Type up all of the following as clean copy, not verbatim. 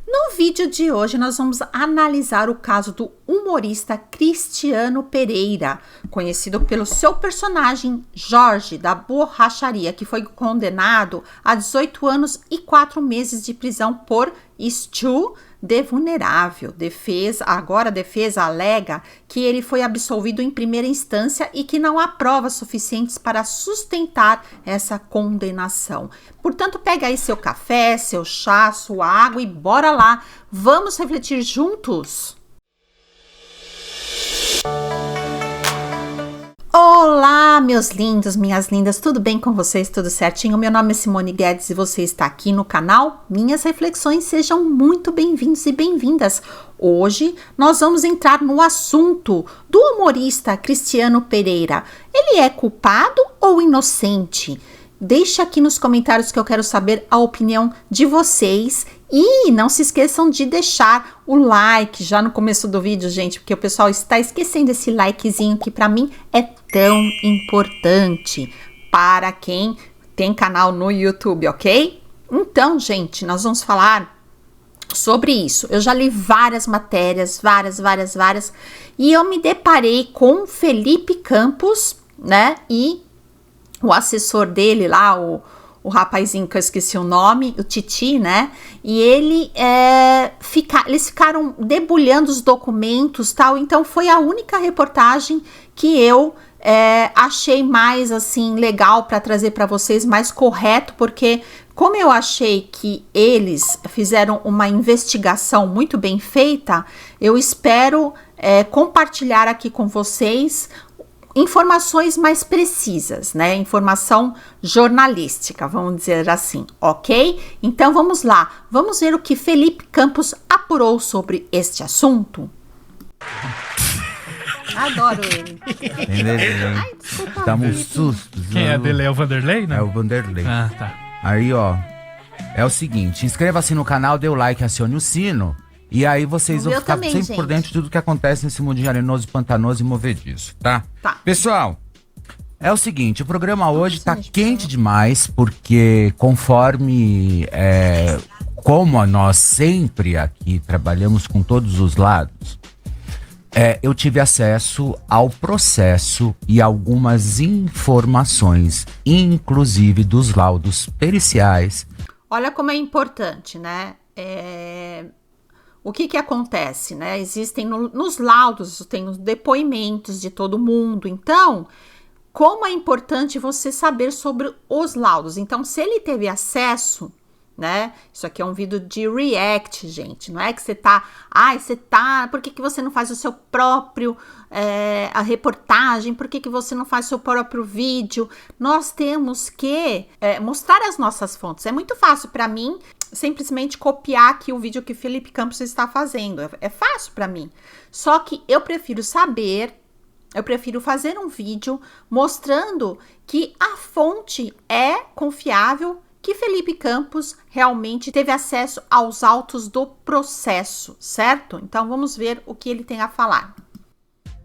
No vídeo de hoje, nós vamos analisar o caso do humorista Cristiano Pereira, conhecido pelo seu personagem Jorge, da Borracharia, que foi condenado a 18 anos e 4 meses de prisão por estupro de vulnerável. Agora a defesa alega que ele foi absolvido em primeira instância e que não há provas suficientes para sustentar essa condenação. Portanto, pega aí seu café, seu chá, sua água e bora lá. Vamos refletir juntos? Olá, meus lindos, minhas lindas, tudo bem com vocês? Tudo certinho? Meu nome é Simone Guedes e você está aqui no canal Minhas Reflexões. Sejam muito bem-vindos e bem-vindas. Hoje nós vamos entrar no assunto do humorista Cristiano Pereira. Ele é culpado ou inocente? Deixa aqui nos comentários que eu quero saber a opinião de vocês. E não se esqueçam de deixar o like já no começo do vídeo, gente, porque o pessoal está esquecendo esse likezinho que para mim é tão importante para quem tem canal no YouTube, ok? Então, gente, nós vamos falar sobre isso. Eu já li várias matérias, várias, e eu me deparei com Felipe Campos, né, e o assessor dele lá, o rapazinho que eu esqueci o nome, o Titi, né? E eles ficaram debulhando os documentos, tal. Então foi a única reportagem que eu achei mais assim legal para trazer para vocês, mais correto, porque como eu achei que eles fizeram uma investigação muito bem feita, eu espero compartilhar aqui com vocês informações mais precisas, né? Informação jornalística, vamos dizer assim, ok? Então vamos lá, vamos ver o que Felipe Campos apurou sobre este assunto. Adoro ele. Ai, desculpa. Dá um susto. Quem é dele? É o Vanderlei, né? É o Vanderlei. Ah, tá. Aí, ó, é o seguinte, inscreva-se no canal, dê o like, acione o sino. E aí vocês vão ficar sempre por dentro de tudo que acontece nesse mundo de arenoso, pantanoso e movediço, tá? Tá. Pessoal, é o seguinte, o programa hoje tá quente demais, porque conforme, como nós sempre aqui trabalhamos com todos os lados, eu tive acesso ao processo e algumas informações, inclusive dos laudos periciais. Olha como é importante, né? O que acontece, né? Existem nos laudos, tem os depoimentos de todo mundo. Então, como é importante você saber sobre os laudos. Então, se ele teve acesso, né? Isso aqui é um vídeo de react, gente. Não é que você tá... por que você não faz o seu próprio... a reportagem? Por que você não faz o seu próprio vídeo? Nós temos que mostrar as nossas fontes. É muito fácil para mim simplesmente copiar aqui o vídeo que Felipe Campos está fazendo. É fácil para mim. Só que eu prefiro fazer um vídeo mostrando que a fonte é confiável, que Felipe Campos realmente teve acesso aos autos do processo, certo? Então vamos ver o que ele tem a falar.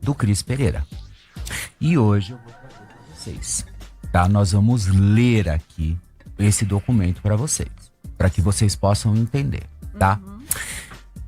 Do Cris Pereira. E hoje eu vou trazer para vocês, tá? Nós vamos ler aqui esse documento para vocês, para que vocês possam entender, tá?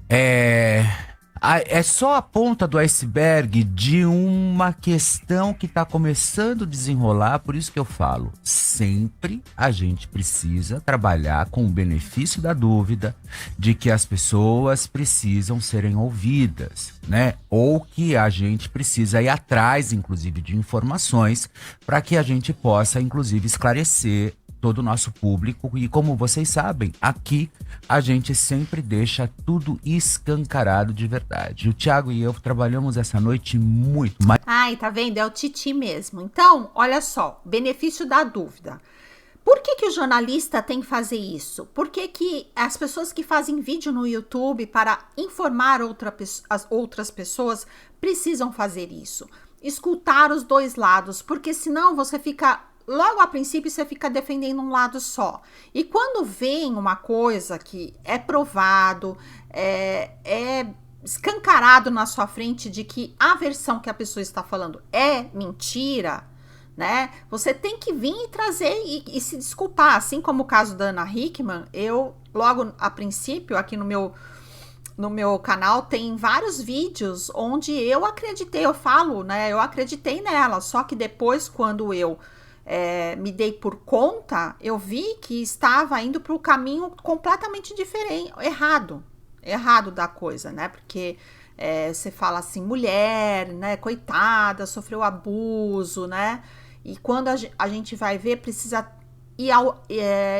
É só a ponta do iceberg de uma questão que está começando a desenrolar, por isso que eu falo, sempre a gente precisa trabalhar com o benefício da dúvida de que as pessoas precisam serem ouvidas, né? Ou que a gente precisa ir atrás, inclusive, de informações para que a gente possa, inclusive, esclarecer todo o nosso público. E como vocês sabem, aqui a gente sempre deixa tudo escancarado de verdade. O Thiago e eu trabalhamos essa noite muito. Ai, tá vendo? É o Titi mesmo. Então, olha só, benefício da dúvida. Por que o jornalista tem que fazer isso? Por que as pessoas que fazem vídeo no YouTube para informar as outras pessoas precisam fazer isso? Escutar os dois lados, porque senão você fica... Logo a princípio você fica defendendo um lado só. E quando vem uma coisa que é provado, é escancarado na sua frente de que a versão que a pessoa está falando é mentira, né? Você tem que vir e trazer e se desculpar. Assim como o caso da Ana Hickman, eu logo a princípio, aqui no meu canal, tem vários vídeos onde eu acreditei, eu falo, né? Eu acreditei nela, só que depois, quando eu me dei por conta, eu vi que estava indo para o caminho completamente diferente, errado da coisa, né? Porque você fala assim, mulher, né? Coitada, sofreu abuso, né? E quando a gente vai ver, precisa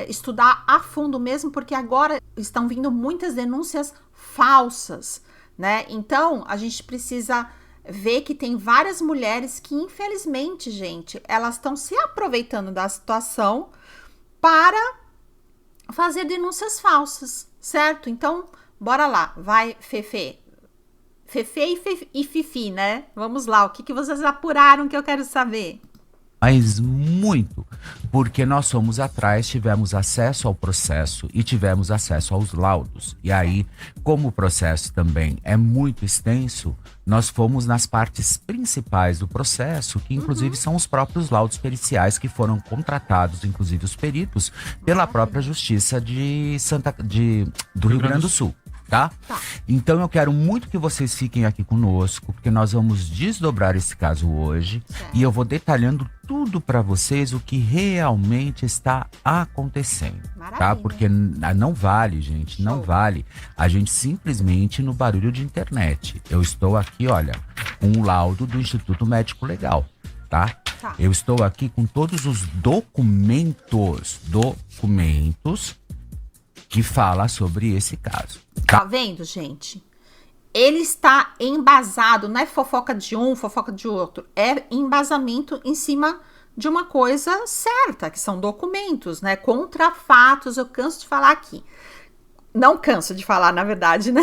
estudar a fundo mesmo, porque agora estão vindo muitas denúncias falsas, né? Então, a gente precisa ver que tem várias mulheres que, infelizmente, gente, elas estão se aproveitando da situação para fazer denúncias falsas, certo? Então, bora lá, vai, Fefe e Fifi, né? Vamos lá, o que vocês apuraram que eu quero saber? Mas muito, porque nós fomos atrás, tivemos acesso ao processo e tivemos acesso aos laudos. E aí, como o processo também é muito extenso, nós fomos nas partes principais do processo, que inclusive são os próprios laudos periciais que foram contratados, inclusive os peritos, pela própria Justiça do Rio Grande do Sul. Tá? Então eu quero muito que vocês fiquem aqui conosco, porque nós vamos desdobrar esse caso hoje, e eu vou detalhando tudo para vocês o que realmente está acontecendo. Maravilha. Tá? Porque não vale, gente, não vale a gente simplesmente no barulho de internet. Eu estou aqui, olha, com um laudo do Instituto Médico Legal, tá? Eu estou aqui com todos os documentos que fala sobre esse caso. Tá vendo, gente? Ele está embasado, não é fofoca de um, fofoca de outro. É embasamento em cima de uma coisa certa, que são documentos, né? Contra fatos, eu canso de falar aqui. Não canso de falar, na verdade, né?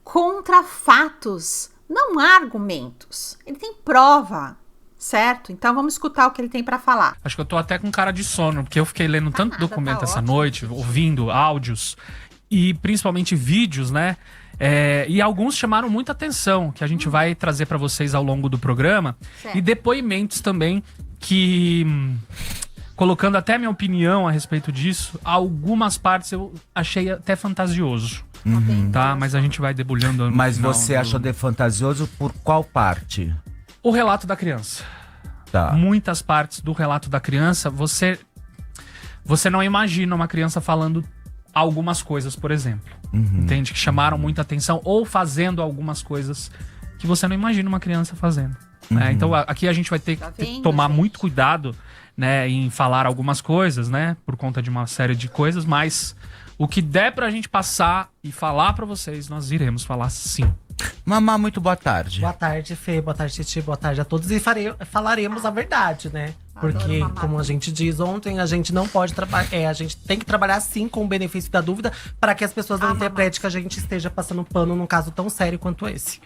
Contra fatos, não há argumentos. Ele tem prova, certo? Então vamos escutar o que ele tem para falar. Acho que eu tô até com cara de sono, porque eu fiquei lendo tanto documento essa noite, ouvindo áudios e principalmente vídeos, né? E alguns chamaram muita atenção, que a gente vai trazer para vocês ao longo do programa. Certo. E depoimentos também que, colocando até a minha opinião a respeito disso, algumas partes eu achei até fantasioso. Tá? Mas a gente vai debulhando. Mas você achou de fantasioso por qual parte? O relato da criança. Tá. Muitas partes do relato da criança, você não imagina uma criança falando algumas coisas, por exemplo. Entende? Que chamaram muita atenção, ou fazendo algumas coisas que você não imagina uma criança fazendo. Né? Então aqui a gente vai ter que tomar muito cuidado, né, em falar algumas coisas, né, por conta de uma série de coisas, mas o que der pra gente passar e falar pra vocês, nós iremos falar sim. Mamá, muito boa tarde. Boa tarde, Fê. Boa tarde, Titi. Boa tarde a todos. E falaremos a verdade, né? Porque, como a gente diz ontem, a gente não pode trabalhar. A gente tem que trabalhar sim com o benefício da dúvida para que as pessoas não interpretem que a gente esteja passando pano num caso tão sério quanto esse.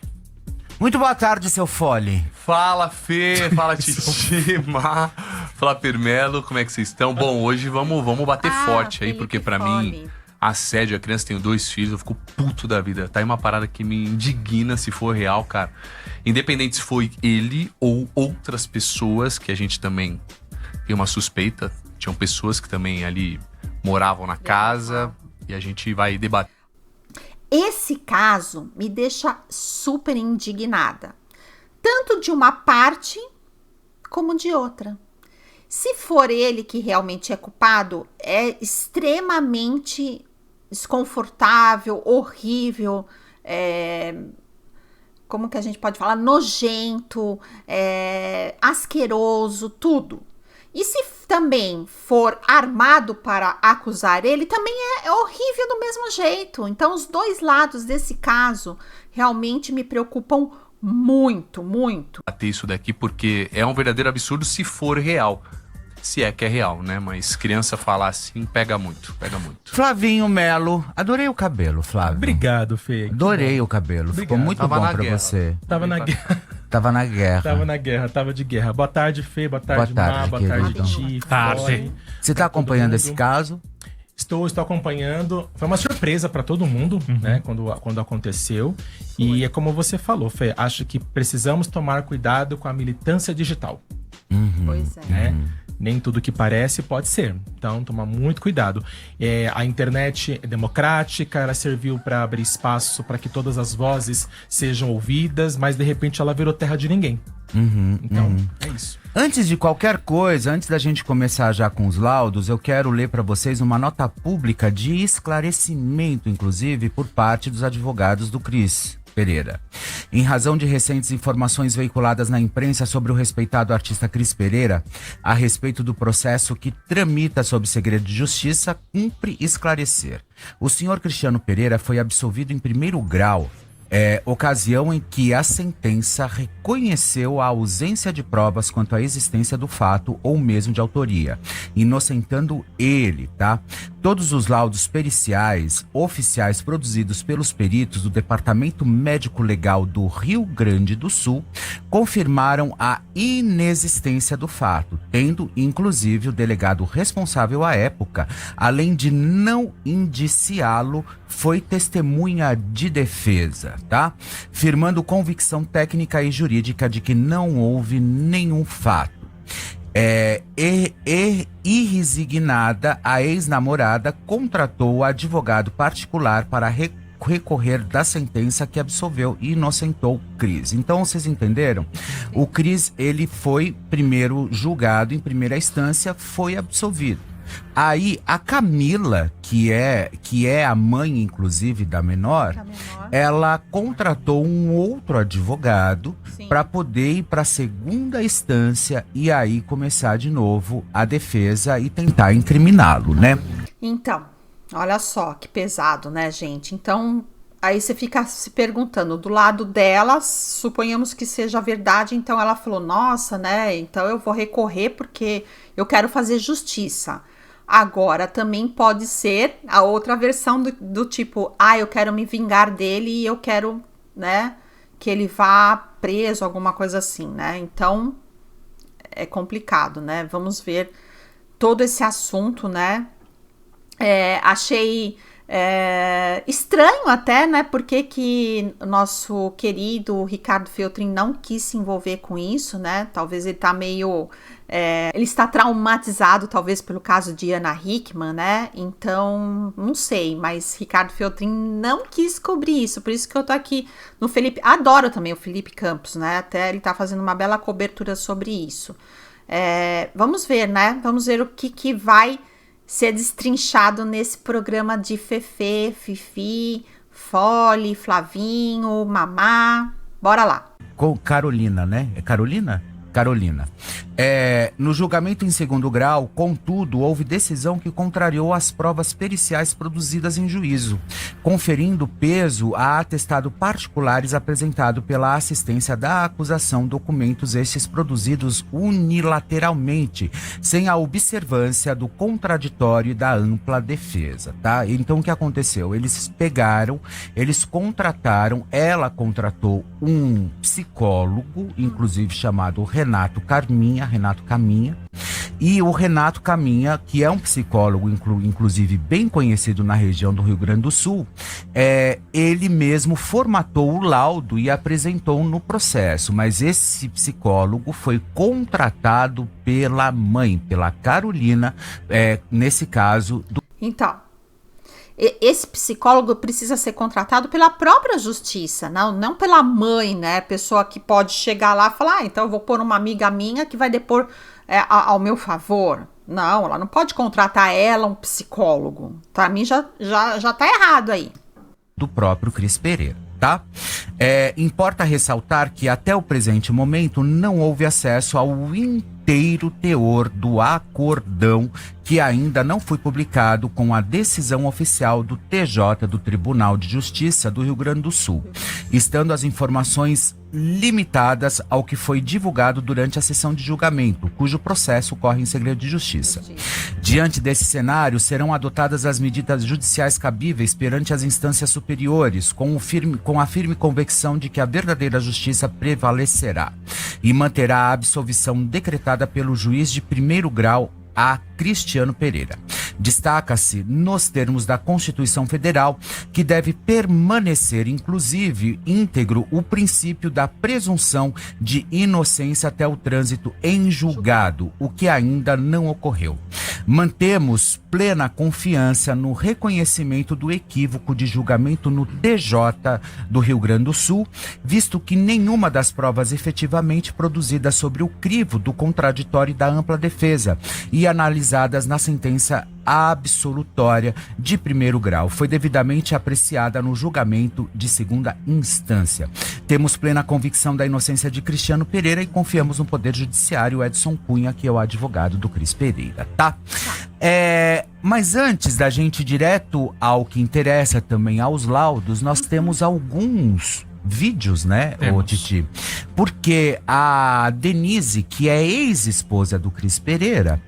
Muito boa tarde, seu Fole. Fala, Fê. Fala, Titi. Má. Fala, Permelo. Como é que vocês estão? Bom, hoje vamos bater forte aí, porque pra mim, assédio, a criança, tenho 2 filhos, eu fico puto da vida. Tá aí uma parada que me indigna se for real, cara. Independente se foi ele ou outras pessoas, que a gente também tem uma suspeita. Tinham pessoas que também ali moravam na casa e a gente vai debater. Esse caso me deixa super indignada, tanto de uma parte como de outra. Se for ele que realmente é culpado, é extremamente desconfortável, horrível, como que a gente pode falar? Nojento, asqueroso, tudo. E se também for armado para acusar ele, também é horrível do mesmo jeito. Então, os dois lados desse caso realmente me preocupam muito, muito. Bater isso daqui porque é um verdadeiro absurdo se for real. Se é que é real, né? Mas criança falar assim pega muito, pega muito. Flavinho Melo, adorei o cabelo, Flávio. Obrigado, Fê. Adorei o cabelo, obrigado. Ficou muito bom pra você. Tava na guerra. Tava na guerra. Tava de guerra. Boa tarde, Fê. Boa tarde, Má. Boa tarde, Ti. Tarde. Você tá acompanhando esse caso? Estou acompanhando. Foi uma surpresa para todo mundo, né? Quando aconteceu. E é como você falou, Fê. Acho que precisamos tomar cuidado com a militância digital. Pois é. Né? Nem tudo que parece pode ser. Então, tomar muito cuidado. A internet é democrática, ela serviu para abrir espaço para que todas as vozes sejam ouvidas, mas de repente ela virou terra de ninguém. Então, é isso. Antes de qualquer coisa, antes da gente começar já com os laudos, eu quero ler para vocês uma nota pública de esclarecimento, inclusive, por parte dos advogados do Cris Pereira. Em razão de recentes informações veiculadas na imprensa sobre o respeitado artista Cris Pereira, a respeito do processo que tramita sob segredo de justiça, cumpre esclarecer. O senhor Cristiano Pereira foi absolvido em primeiro grau, ocasião em que a sentença reconheceu a ausência de provas quanto à existência do fato ou mesmo de autoria, inocentando ele, tá? Todos os laudos periciais oficiais produzidos pelos peritos do Departamento Médico Legal do Rio Grande do Sul confirmaram a inexistência do fato, tendo inclusive o delegado responsável à época, além de não indiciá-lo, foi testemunha de defesa, tá? Firmando convicção técnica e jurídica de que não houve nenhum fato. Irresignada, a ex-namorada contratou o advogado particular para recorrer da sentença que absolveu e inocentou Cris. Então, vocês entenderam? O Cris, ele foi primeiro julgado em primeira instância, foi absolvido. Aí a Camila, que é a mãe, inclusive, da menor, ela contratou um outro advogado para poder ir para a segunda instância e aí começar de novo a defesa e tentar incriminá-lo, né? Então, olha só que pesado, né, gente? Então, aí você fica se perguntando, do lado dela, suponhamos que seja verdade, então ela falou, nossa, né, então eu vou recorrer porque eu quero fazer justiça. Agora, também pode ser a outra versão do tipo, eu quero me vingar dele e eu quero, né, que ele vá preso, alguma coisa assim, né? Então, é complicado, né? Vamos ver todo esse assunto, né? Achei estranho até, né? Porque que o nosso querido Ricardo Feltrin não quis se envolver com isso, né? Talvez ele tá meio... ele está traumatizado, talvez, pelo caso de Ana Hickman, né? Então, não sei, mas Ricardo Feltrin não quis cobrir isso, por isso que eu tô aqui no Felipe. Adoro também o Felipe Campos, né? Até ele tá fazendo uma bela cobertura sobre isso. Vamos ver, né? Vamos ver o que vai ser destrinchado nesse programa de Fefe, Fifi, Fole, Flavinho, Mamá. Bora lá. Com Carolina, né? É Carolina? Carolina. No julgamento em segundo grau, contudo, houve decisão que contrariou as provas periciais produzidas em juízo, conferindo peso a atestado particulares apresentado pela assistência da acusação, documentos estes produzidos unilateralmente, sem a observância do contraditório e da ampla defesa, tá? Então, o que aconteceu? Eles contrataram, ela contratou um psicólogo, inclusive chamado Renato Caminha, e o Renato Caminha, que é um psicólogo, inclusive bem conhecido na região do Rio Grande do Sul, ele mesmo formatou o laudo e apresentou no processo, mas esse psicólogo foi contratado pela mãe, pela Carolina, nesse caso. Então, esse psicólogo precisa ser contratado pela própria justiça, não pela mãe, né? Pessoa que pode chegar lá e falar, então eu vou pôr uma amiga minha que vai depor ao meu favor. Não, ela não pode contratar um psicólogo. Pra mim já tá errado aí. Do próprio Cris Pereira, tá? Importa ressaltar que até o presente momento não houve acesso ao inteiro teor do acordão, que ainda não foi publicado com a decisão oficial do TJ, do Tribunal de Justiça do Rio Grande do Sul, estando as informações limitadas ao que foi divulgado durante a sessão de julgamento, cujo processo ocorre em segredo de justiça. Diante desse cenário, serão adotadas as medidas judiciais cabíveis perante as instâncias superiores, com a firme convicção de que a verdadeira justiça prevalecerá e manterá a absolvição decretada pelo juiz de primeiro grau a Cristiano Pereira. Destaca-se nos termos da Constituição Federal que deve permanecer, inclusive, íntegro o princípio da presunção de inocência até o trânsito em julgado, o que ainda não ocorreu. Mantemos plena confiança no reconhecimento do equívoco de julgamento no TJ do Rio Grande do Sul, visto que nenhuma das provas efetivamente produzidas sobre o crivo do contraditório e da ampla defesa e analisadas na sentença absolutória de primeiro grau foi devidamente apreciada no julgamento de segunda instância. Temos plena convicção da inocência de Cristiano Pereira e confiamos no Poder Judiciário Edson Cunha, que é o advogado do Cris Pereira, tá? Mas antes da gente ir direto ao que interessa também aos laudos, nós temos alguns vídeos, né, ô Titi? Porque a Denise, que é ex-esposa do Cris Pereira,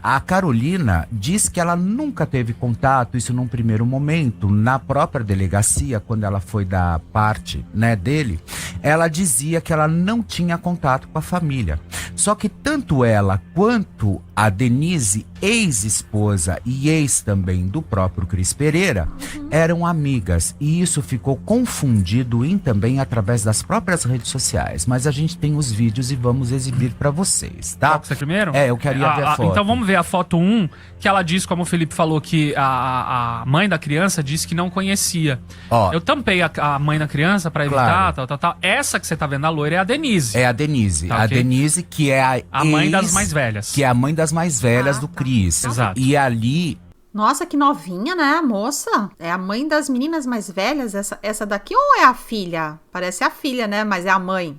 a Carolina diz que ela nunca teve contato, isso num primeiro momento, na própria delegacia, quando ela foi da parte, né, dele, ela dizia que ela não tinha contato com a família. Só que tanto ela quanto a Denise, ex-esposa e ex também do próprio Cris Pereira, eram amigas. E isso ficou confundido também através das próprias redes sociais. Mas a gente tem os vídeos e vamos exibir pra vocês, tá? Você primeiro? Eu queria ver a foto. Então vamos ver a foto 1, que ela diz, como o Felipe falou, que a mãe da criança disse que não conhecia. Ó, eu tampei a mãe da criança pra evitar, claro. tal. Essa que você tá vendo, a loira, é a Denise. É a Denise. Tá, a ok. Denise, que é A mãe das mais velhas. Que é a mãe das mais velhas do Cris. Exato. E ali... Nossa, que novinha, né, a moça? É a mãe das meninas mais velhas, essa daqui, ou é a filha? Parece a filha, né, mas é a mãe.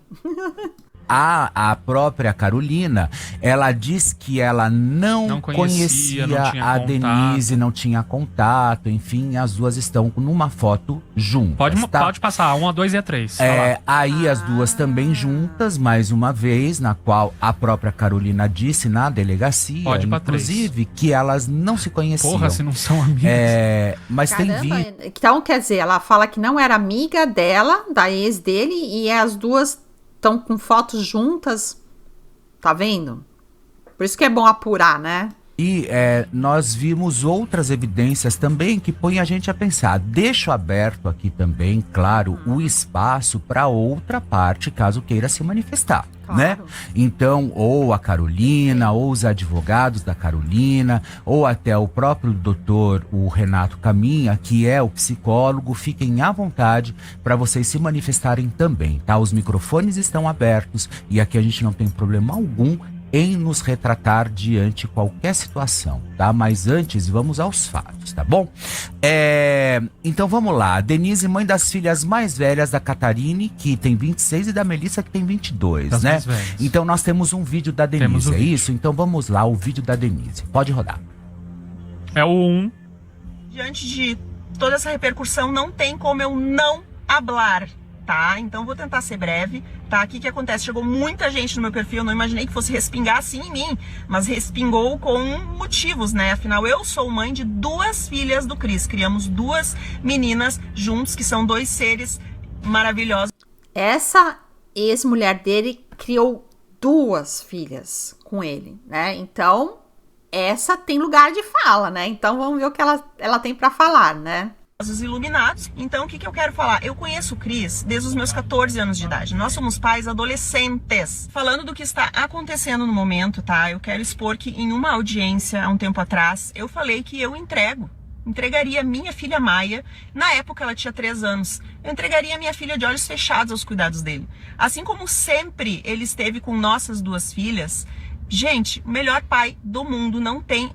A própria Carolina, ela diz que ela não conhecia não tinha a contato. Denise, não tinha contato, enfim, as duas estão numa foto juntas. Pode passar, a 1, a 2 e a 3. Aí as duas também juntas, mais uma vez, na qual a própria Carolina disse na delegacia, Pode ir pra inclusive, que elas não se conheciam. Porra, se não são amigas. Mas Caramba, tem vídeo. então quer dizer, ela fala que não era amiga dela, da ex dele, e as duas estão com fotos juntas, tá vendo? Por isso que é bom apurar, né? E nós vimos outras evidências também que põem a gente a pensar. Deixo aberto aqui também, claro, o espaço para outra parte, caso queira se manifestar, Claro. né? Então, ou a Carolina, ou os advogados da Carolina, ou até o próprio doutor, o Renato Caminha, que é o psicólogo, fiquem à vontade para vocês se manifestarem também, tá? Os microfones estão abertos e aqui a gente não tem problema algum em nos retratar diante de qualquer situação, tá? Mas antes, vamos aos fatos, tá bom? Então vamos lá. A Denise, mãe das filhas mais velhas da Catarine, que tem 26, e da Melissa, que tem 22, Das né? mais velhas. Então nós temos um vídeo da Temos Denise, o é vídeo. isso? Então vamos lá, o vídeo da Denise. Pode rodar. É o 1. Diante de toda essa repercussão, não tem como eu não hablar, tá? Então vou tentar ser breve, tá? O que acontece? Chegou muita gente no meu perfil, eu não imaginei que fosse respingar assim em mim, mas respingou com motivos, né? Afinal, eu sou mãe de 2 filhas do Cris, criamos 2 meninas juntos, que são 2 seres maravilhosos. Essa ex-mulher dele criou 2 filhas com ele, né? Então, essa tem lugar de fala, né? Então, vamos ver o que ela tem pra falar, né? Iluminados. Então, o que eu quero falar? Eu conheço o Cris desde os meus 14 anos de idade. Nós somos pais adolescentes. Falando do que está acontecendo no momento, tá? Eu quero expor que em uma audiência, há um tempo atrás, eu falei que eu entregaria minha filha Maia. Na época, ela tinha 3 anos. Eu entregaria minha filha de olhos fechados aos cuidados dele. Assim como sempre ele esteve com nossas 2 filhas. Gente, o melhor pai do mundo não tem...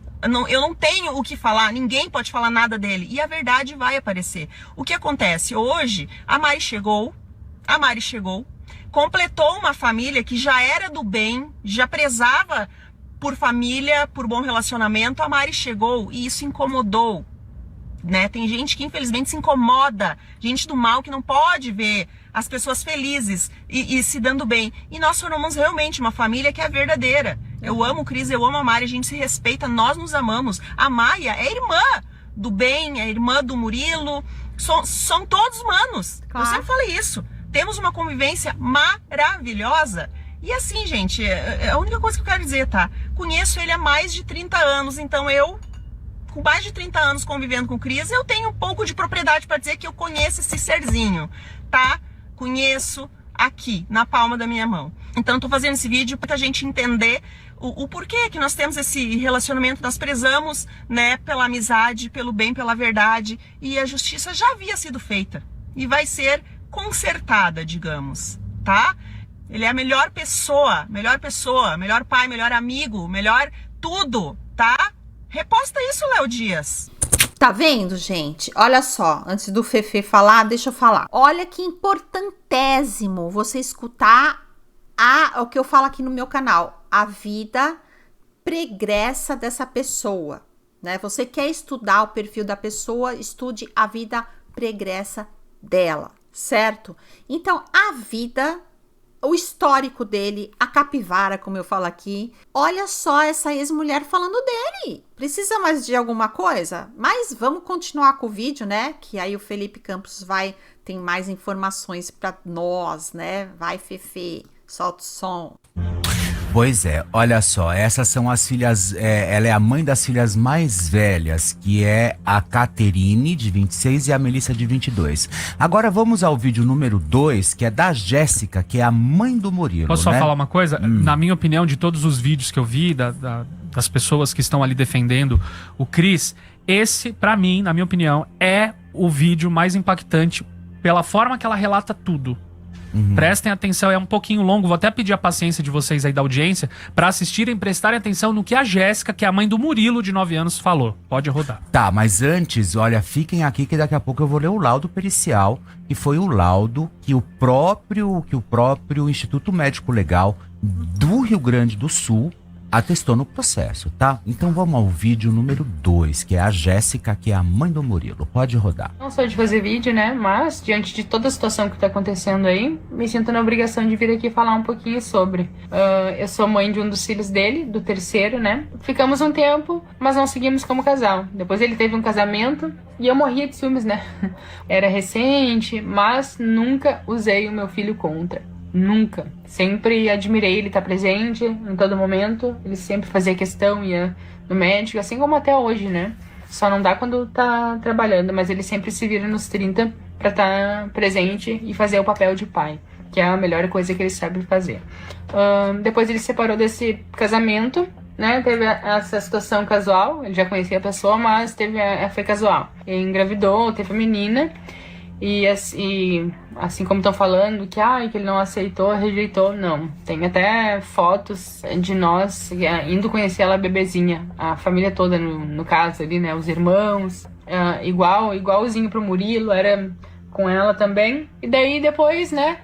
eu não tenho o que falar, ninguém pode falar nada dele. E a verdade vai aparecer. O que acontece? Hoje, a Mari chegou, completou uma família que já era do bem, já prezava por família, por bom relacionamento. A Mari chegou e isso incomodou, né? Tem gente que infelizmente se incomoda, gente do mal que não pode ver as pessoas felizes e se dando bem. E nós formamos realmente uma família que é verdadeira. Eu amo o Cris, eu amo a Mari, a gente se respeita, nós nos amamos. A Maia é irmã do bem, é irmã do Murilo, são todos humanos. Claro. Eu sempre falei isso. Temos uma convivência maravilhosa E assim, gente, é a única coisa que eu quero dizer, tá? Conheço ele há mais de 30 anos, então eu, com mais de 30 anos convivendo com o Cris, eu tenho um pouco de propriedade para dizer que eu conheço esse serzinho, tá? Conheço aqui, na palma da minha mão. Então eu tô fazendo esse vídeo pra gente entender o porquê que nós temos esse relacionamento, nós prezamos, né, pela amizade, pelo bem, pela verdade, e a justiça já havia sido feita e vai ser consertada, digamos, tá? Ele é a melhor pessoa, melhor pai, melhor amigo, melhor tudo, tá? Reposta isso, Léo Dias. Tá vendo, gente? Olha só, antes do Fefe falar, deixa eu falar. Olha que importantésimo você escutar o que eu falo aqui no meu canal. A vida pregressa dessa pessoa, né? Você quer estudar o perfil da pessoa, estude a vida pregressa dela, certo? Então, a vida, o histórico dele, a capivara, como eu falo aqui. Olha só essa ex-mulher falando dele. Precisa mais de alguma coisa? Mas vamos continuar com o vídeo, né? Que aí o Felipe Campos tem mais informações para nós, né? Vai, Fefe, solta o som. Pois é, olha só, essas são as filhas, ela é a mãe das filhas mais velhas, que é a Caterine, de 26, e a Melissa, de 22. Agora vamos ao vídeo número 2, que é da Jéssica, que é a mãe do Murilo, Posso só né? falar uma coisa? Na minha opinião, de todos os vídeos que eu vi, das pessoas que estão ali defendendo o Cris, esse, pra mim, na minha opinião, é o vídeo mais impactante pela forma que ela relata tudo. Prestem atenção, é um pouquinho longo. Vou até pedir a paciência de vocês aí da audiência pra assistirem, prestarem atenção no que a Jéssica, que é a mãe do Murilo, de 9 anos, falou. Pode rodar. Tá, mas antes, olha, fiquem aqui que daqui a pouco eu vou ler o laudo pericial, que foi o laudo que o próprio Instituto Médico Legal do Rio Grande do Sul atestou no processo, tá? Então vamos ao vídeo número 2, que é a Jéssica, que é a mãe do Murilo. Pode rodar. Não sou de fazer vídeo, né? Mas, diante de toda a situação que tá acontecendo aí, me sinto na obrigação de vir aqui falar um pouquinho sobre. Eu sou mãe de um dos filhos dele, do terceiro, né? Ficamos um tempo, mas não seguimos como casal. Depois ele teve um casamento e eu morria de ciúmes, né? Era recente, mas nunca usei o meu filho contra. Nunca. Sempre admirei ele estar presente em todo momento. Ele sempre fazia questão, ia no médico, assim como até hoje, né? Só não dá quando tá trabalhando, mas ele sempre se vira nos 30 pra estar presente e fazer o papel de pai, que é a melhor coisa que ele sabe fazer. Depois ele se separou desse casamento, né? Teve essa situação casual, ele já conhecia a pessoa, mas foi casual. Ele engravidou, teve a menina. E assim como estão falando que ele não aceitou, rejeitou, não. Tem até fotos de nós indo conhecer ela bebezinha, a família toda no caso ali, né? Os irmãos, igualzinho pro Murilo, era com ela também. E daí depois, né,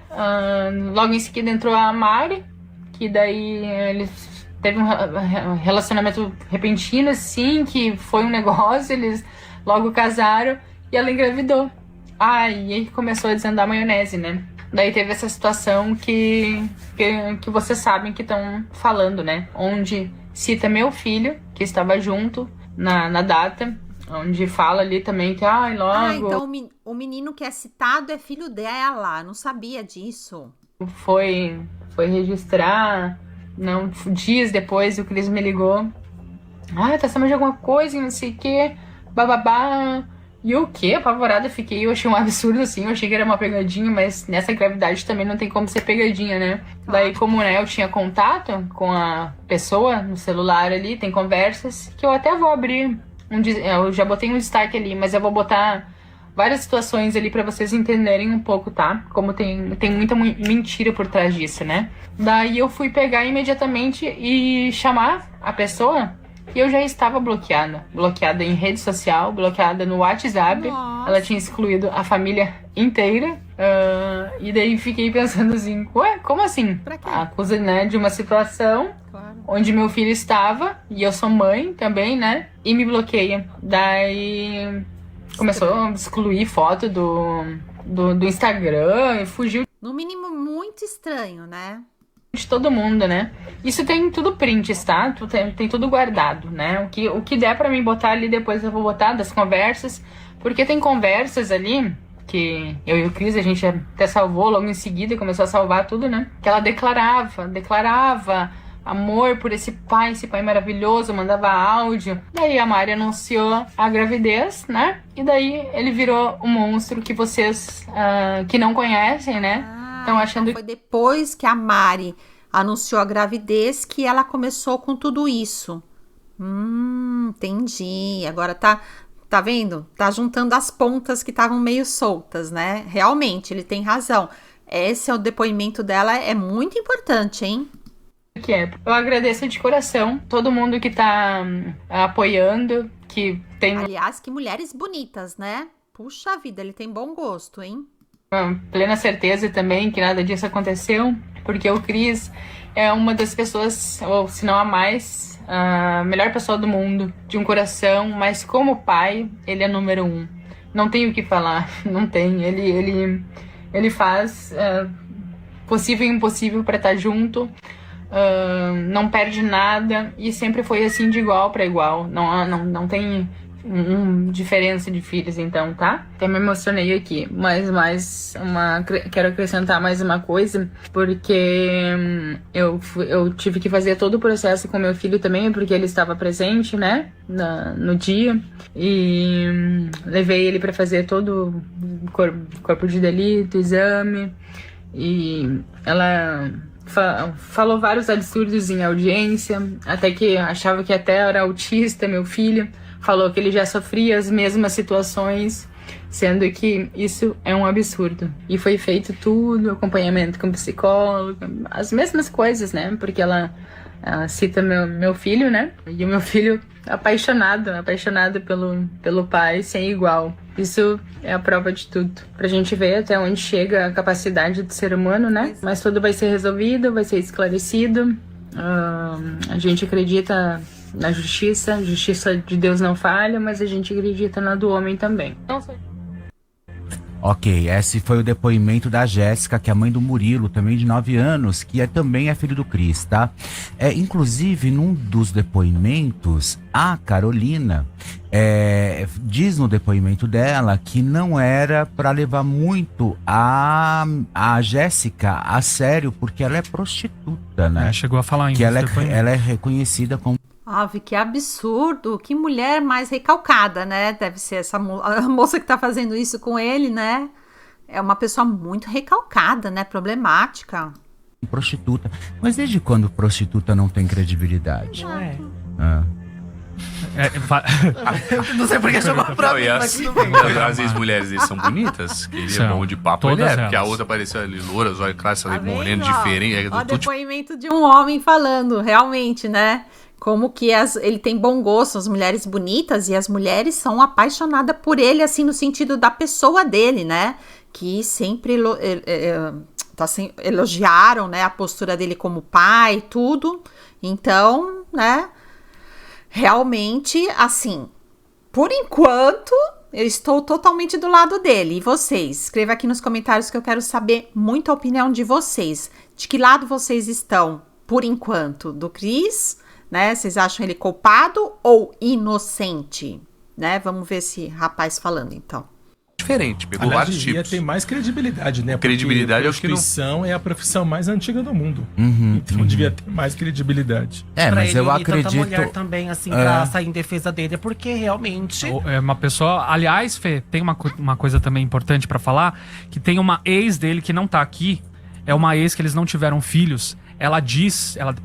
logo em seguida entrou a Mari, que daí eles teve um relacionamento repentino, assim, que foi um negócio, eles logo casaram e ela engravidou. E aí começou a desandar a maionese, né? Daí teve essa situação que vocês sabem que estão falando, né? Onde cita meu filho, que estava junto na data, onde fala ali também que, logo... então o menino que é citado é filho dela, não sabia disso. Foi registrar, não, dias depois o Cris me ligou. Tá sabendo de alguma coisa, não sei o que, bababá... E o que? Apavorada fiquei, eu achei um absurdo assim, eu achei que era uma pegadinha, mas nessa gravidade também não tem como ser pegadinha, né? Daí como, né, eu tinha contato com a pessoa no celular ali, tem conversas, que eu até vou abrir, eu já botei um destaque ali, mas eu vou botar várias situações ali pra vocês entenderem um pouco, tá? Como tem muita mentira por trás disso, né? Daí eu fui pegar imediatamente e chamar a pessoa... E eu já estava bloqueada em rede social, bloqueada no WhatsApp. Nossa. Ela tinha excluído a família inteira. E daí fiquei pensando assim, como assim? Pra quê? Acusa, né, de uma situação onde meu filho estava, e eu sou mãe também, né? E me bloqueia. Daí começou a excluir foto do Instagram e fugiu. No mínimo muito estranho, né? De todo mundo, né? Isso tem tudo prints, tá? Tem tudo guardado, né? O que der pra mim botar ali depois eu vou botar das conversas, porque tem conversas ali que eu e o Cris, a gente até salvou logo em seguida e começou a salvar tudo, né? Que ela declarava amor por esse pai maravilhoso, mandava áudio. Daí a Mari anunciou a gravidez, né? E daí ele virou um monstro que vocês que não conhecem, né? Estão achando Foi depois que a Mari anunciou a gravidez que ela começou com tudo isso. Entendi. Agora tá vendo? Tá juntando as pontas que estavam meio soltas, né? Realmente, ele tem razão. Esse é o depoimento dela, é muito importante, hein? que é. Eu agradeço de coração todo mundo que tá apoiando, que tem... Aliás, que mulheres bonitas, né? Puxa vida, ele tem bom gosto, hein? Plena certeza também que nada disso aconteceu, porque o Cris é uma das pessoas, ou se não a mais, a melhor pessoa do mundo, de um coração, mas como pai, ele é número 1. Não tenho o que falar, não tem. Ele faz possível e impossível para estar junto, não perde nada e sempre foi assim de igual para igual. Não tem diferença de filhos, então, tá? Até me emocionei aqui, mas quero acrescentar mais uma coisa, porque eu tive que fazer todo o processo com meu filho também, porque ele estava presente, né, no dia, e levei ele para fazer todo o corpo de delito, exame, e ela falou vários absurdos em audiência, até que achava que até era autista, meu filho. Falou que ele já sofria as mesmas situações, sendo que isso é um absurdo. E foi feito tudo, acompanhamento com psicólogo, as mesmas coisas, né? Porque ela cita meu filho, né? E o meu filho apaixonado pelo pai, sem igual. Isso é a prova de tudo. Pra gente ver até onde chega a capacidade do ser humano, né? Mas tudo vai ser resolvido, vai ser esclarecido. A gente acredita na justiça, a justiça de Deus não falha, mas a gente acredita na do homem também. Ok, esse foi o depoimento da Jéssica, que é a mãe do Murilo, também de 9 anos, que também é filho do Cris, tá? Inclusive, num dos depoimentos, a Carolina diz no depoimento dela que não era para levar muito a Jéssica a sério, porque ela é prostituta, né? Chegou a falar ainda. Que ela é reconhecida como... Ave, que absurdo, que mulher mais recalcada, né? Deve ser a moça que tá fazendo isso com ele, né? É uma pessoa muito recalcada, né? Problemática. Prostituta. Mas desde quando prostituta não tem credibilidade? Não é. Não sei porque chamou pra mim, mas tudo bem. As ex-mulheres deles são bonitas, que ele é bom de papo, ele é, porque a outra parecia ali loura, os olhos claros, ali moreno, diferente. Ó, depoimento de um homem falando, realmente, né? Como que ele tem bom gosto, as mulheres bonitas, e as mulheres são apaixonadas por ele, assim, no sentido da pessoa dele, né? Que sempre elogiaram, né, a postura dele como pai, tudo. Então, né, realmente, assim, por enquanto, eu estou totalmente do lado dele. E vocês? Escreva aqui nos comentários que eu quero saber muito a opinião de vocês. De que lado vocês estão, por enquanto? Do Cris, né? Vocês acham ele culpado ou inocente? Né? Vamos ver esse rapaz falando, então. Diferente, pegou vários devia tipos. ter mais credibilidade, né? Credibilidade, porque eu acho que não... prostituição é a profissão mais antiga do mundo. Então devia ter mais credibilidade. Mas eu Tanta acredito... mulher também, assim, pra sair em defesa dele, porque realmente... É uma pessoa... Aliás, Fê, tem uma coisa também importante pra falar, que tem uma ex dele que não tá aqui, é uma ex que eles não tiveram filhos. Ela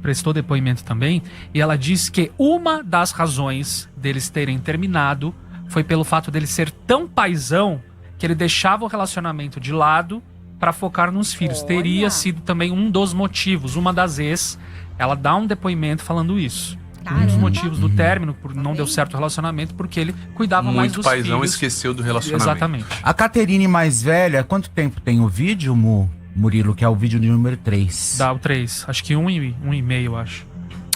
prestou depoimento também, e ela diz que uma das razões deles terem terminado foi pelo fato dele ser tão paizão que ele deixava o relacionamento de lado pra focar nos filhos. Olha. Teria sido também um dos motivos, uma das ex, ela dá um depoimento falando isso. Um dos motivos do término, por não deu certo o relacionamento, porque ele cuidava mais Muito dos paizão filhos. esqueceu do relacionamento. Exatamente. A Caterine mais velha, quanto tempo tem o vídeo, Murilo, que é o vídeo de número 3? Dá o 3. Acho que 1,5, acho.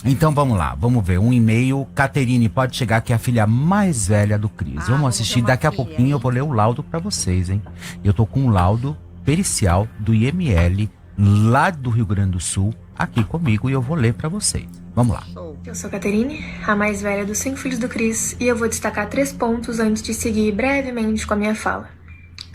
Então vamos lá, vamos ver. 1,5. Caterine pode chegar, que é a filha mais velha do Cris. Vamos assistir, daqui a pouquinho eu vou ler o laudo pra vocês, hein? Eu tô com um laudo pericial do IML, lá do Rio Grande do Sul, aqui comigo, e eu vou ler pra vocês. Vamos lá. Eu sou a Caterine, a mais velha dos 5 filhos do Cris, e eu vou destacar 3 pontos antes de seguir brevemente com a minha fala.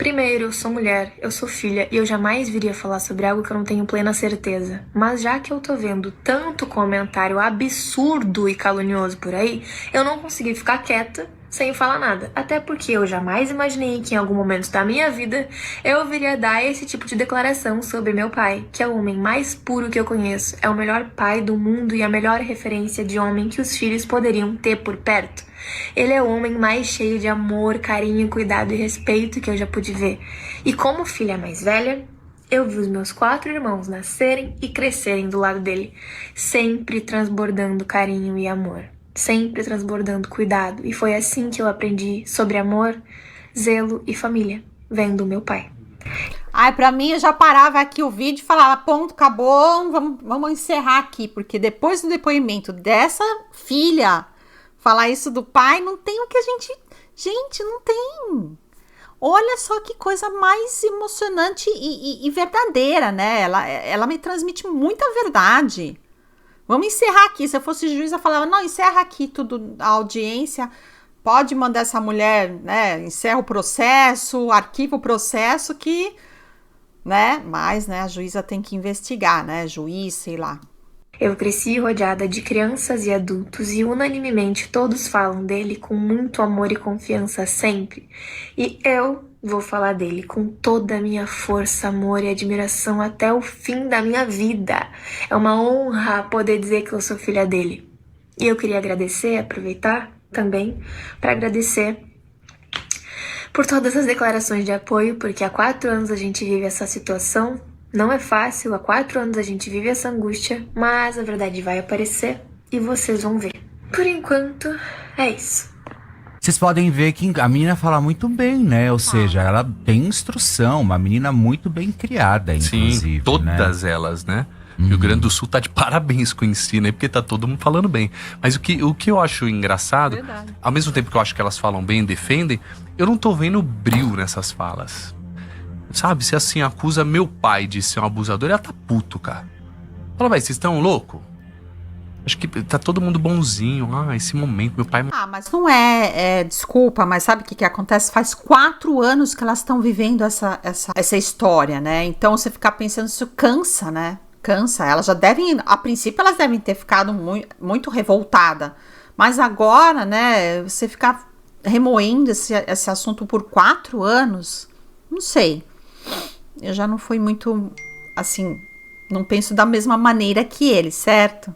Primeiro, eu sou mulher, eu sou filha e eu jamais viria falar sobre algo que eu não tenho plena certeza. Mas já que eu tô vendo tanto comentário absurdo e calunioso por aí, eu não consegui ficar quieta sem falar nada. Até porque eu jamais imaginei que em algum momento da minha vida eu viria dar esse tipo de declaração sobre meu pai, que é o homem mais puro que eu conheço, é o melhor pai do mundo e a melhor referência de homem que os filhos poderiam ter por perto. Ele é o homem mais cheio de amor, carinho, cuidado e respeito que eu já pude ver. E como filha mais velha, eu vi os meus 4 irmãos nascerem e crescerem do lado dele, sempre transbordando carinho e amor, sempre transbordando cuidado. E foi assim que eu aprendi sobre amor, zelo e família, vendo o meu pai. Ai, pra mim, eu já parava aqui o vídeo e falava, ponto, acabou, vamos encerrar aqui, porque depois do depoimento dessa filha falar isso do pai, não tem o que a gente... Gente, não tem. Olha só que coisa mais emocionante e verdadeira, né? Ela me transmite muita verdade. Vamos encerrar aqui. Se eu fosse juiz, eu falava, não, encerra aqui tudo, a audiência. Pode mandar essa mulher, né? Encerra o processo, arquiva o processo que... né? Mas, né, a juíza tem que investigar, né? Juiz, sei lá. Eu cresci rodeada de crianças e adultos e unanimemente todos falam dele com muito amor e confiança sempre. E eu vou falar dele com toda a minha força, amor e admiração até o fim da minha vida. É uma honra poder dizer que eu sou filha dele. E eu queria aproveitar também para agradecer por todas as declarações de apoio, porque há 4 anos a gente vive essa situação. Não é fácil, há 4 anos a gente vive essa angústia, mas a verdade vai aparecer e vocês vão ver. Por enquanto, é isso. Vocês podem ver que a menina fala muito bem, né? Ou seja, ela tem instrução, uma menina muito bem criada, inclusive. Sim, todas elas, né? O Rio Grande do Sul tá de parabéns com o ensino aí, porque tá todo mundo falando bem. Mas o que eu acho engraçado, ao mesmo tempo que eu acho que elas falam bem e defendem, eu não tô vendo brilho nessas falas. Sabe, se assim acusa meu pai de ser um abusador, ela tá puto, cara. Fala, vai, vocês estão louco? Acho que tá todo mundo bonzinho. Ah, esse momento, meu pai... Ah, mas não desculpa, mas sabe o que acontece? Faz 4 anos que elas estão vivendo essa história, né? Então você ficar pensando, isso cansa, né? Cansa. Elas já devem, a princípio, elas devem ter ficado muito revoltada. Mas agora, né, você ficar remoendo esse assunto por 4 anos, não sei. Eu já não fui muito, assim, não penso da mesma maneira que ele, certo?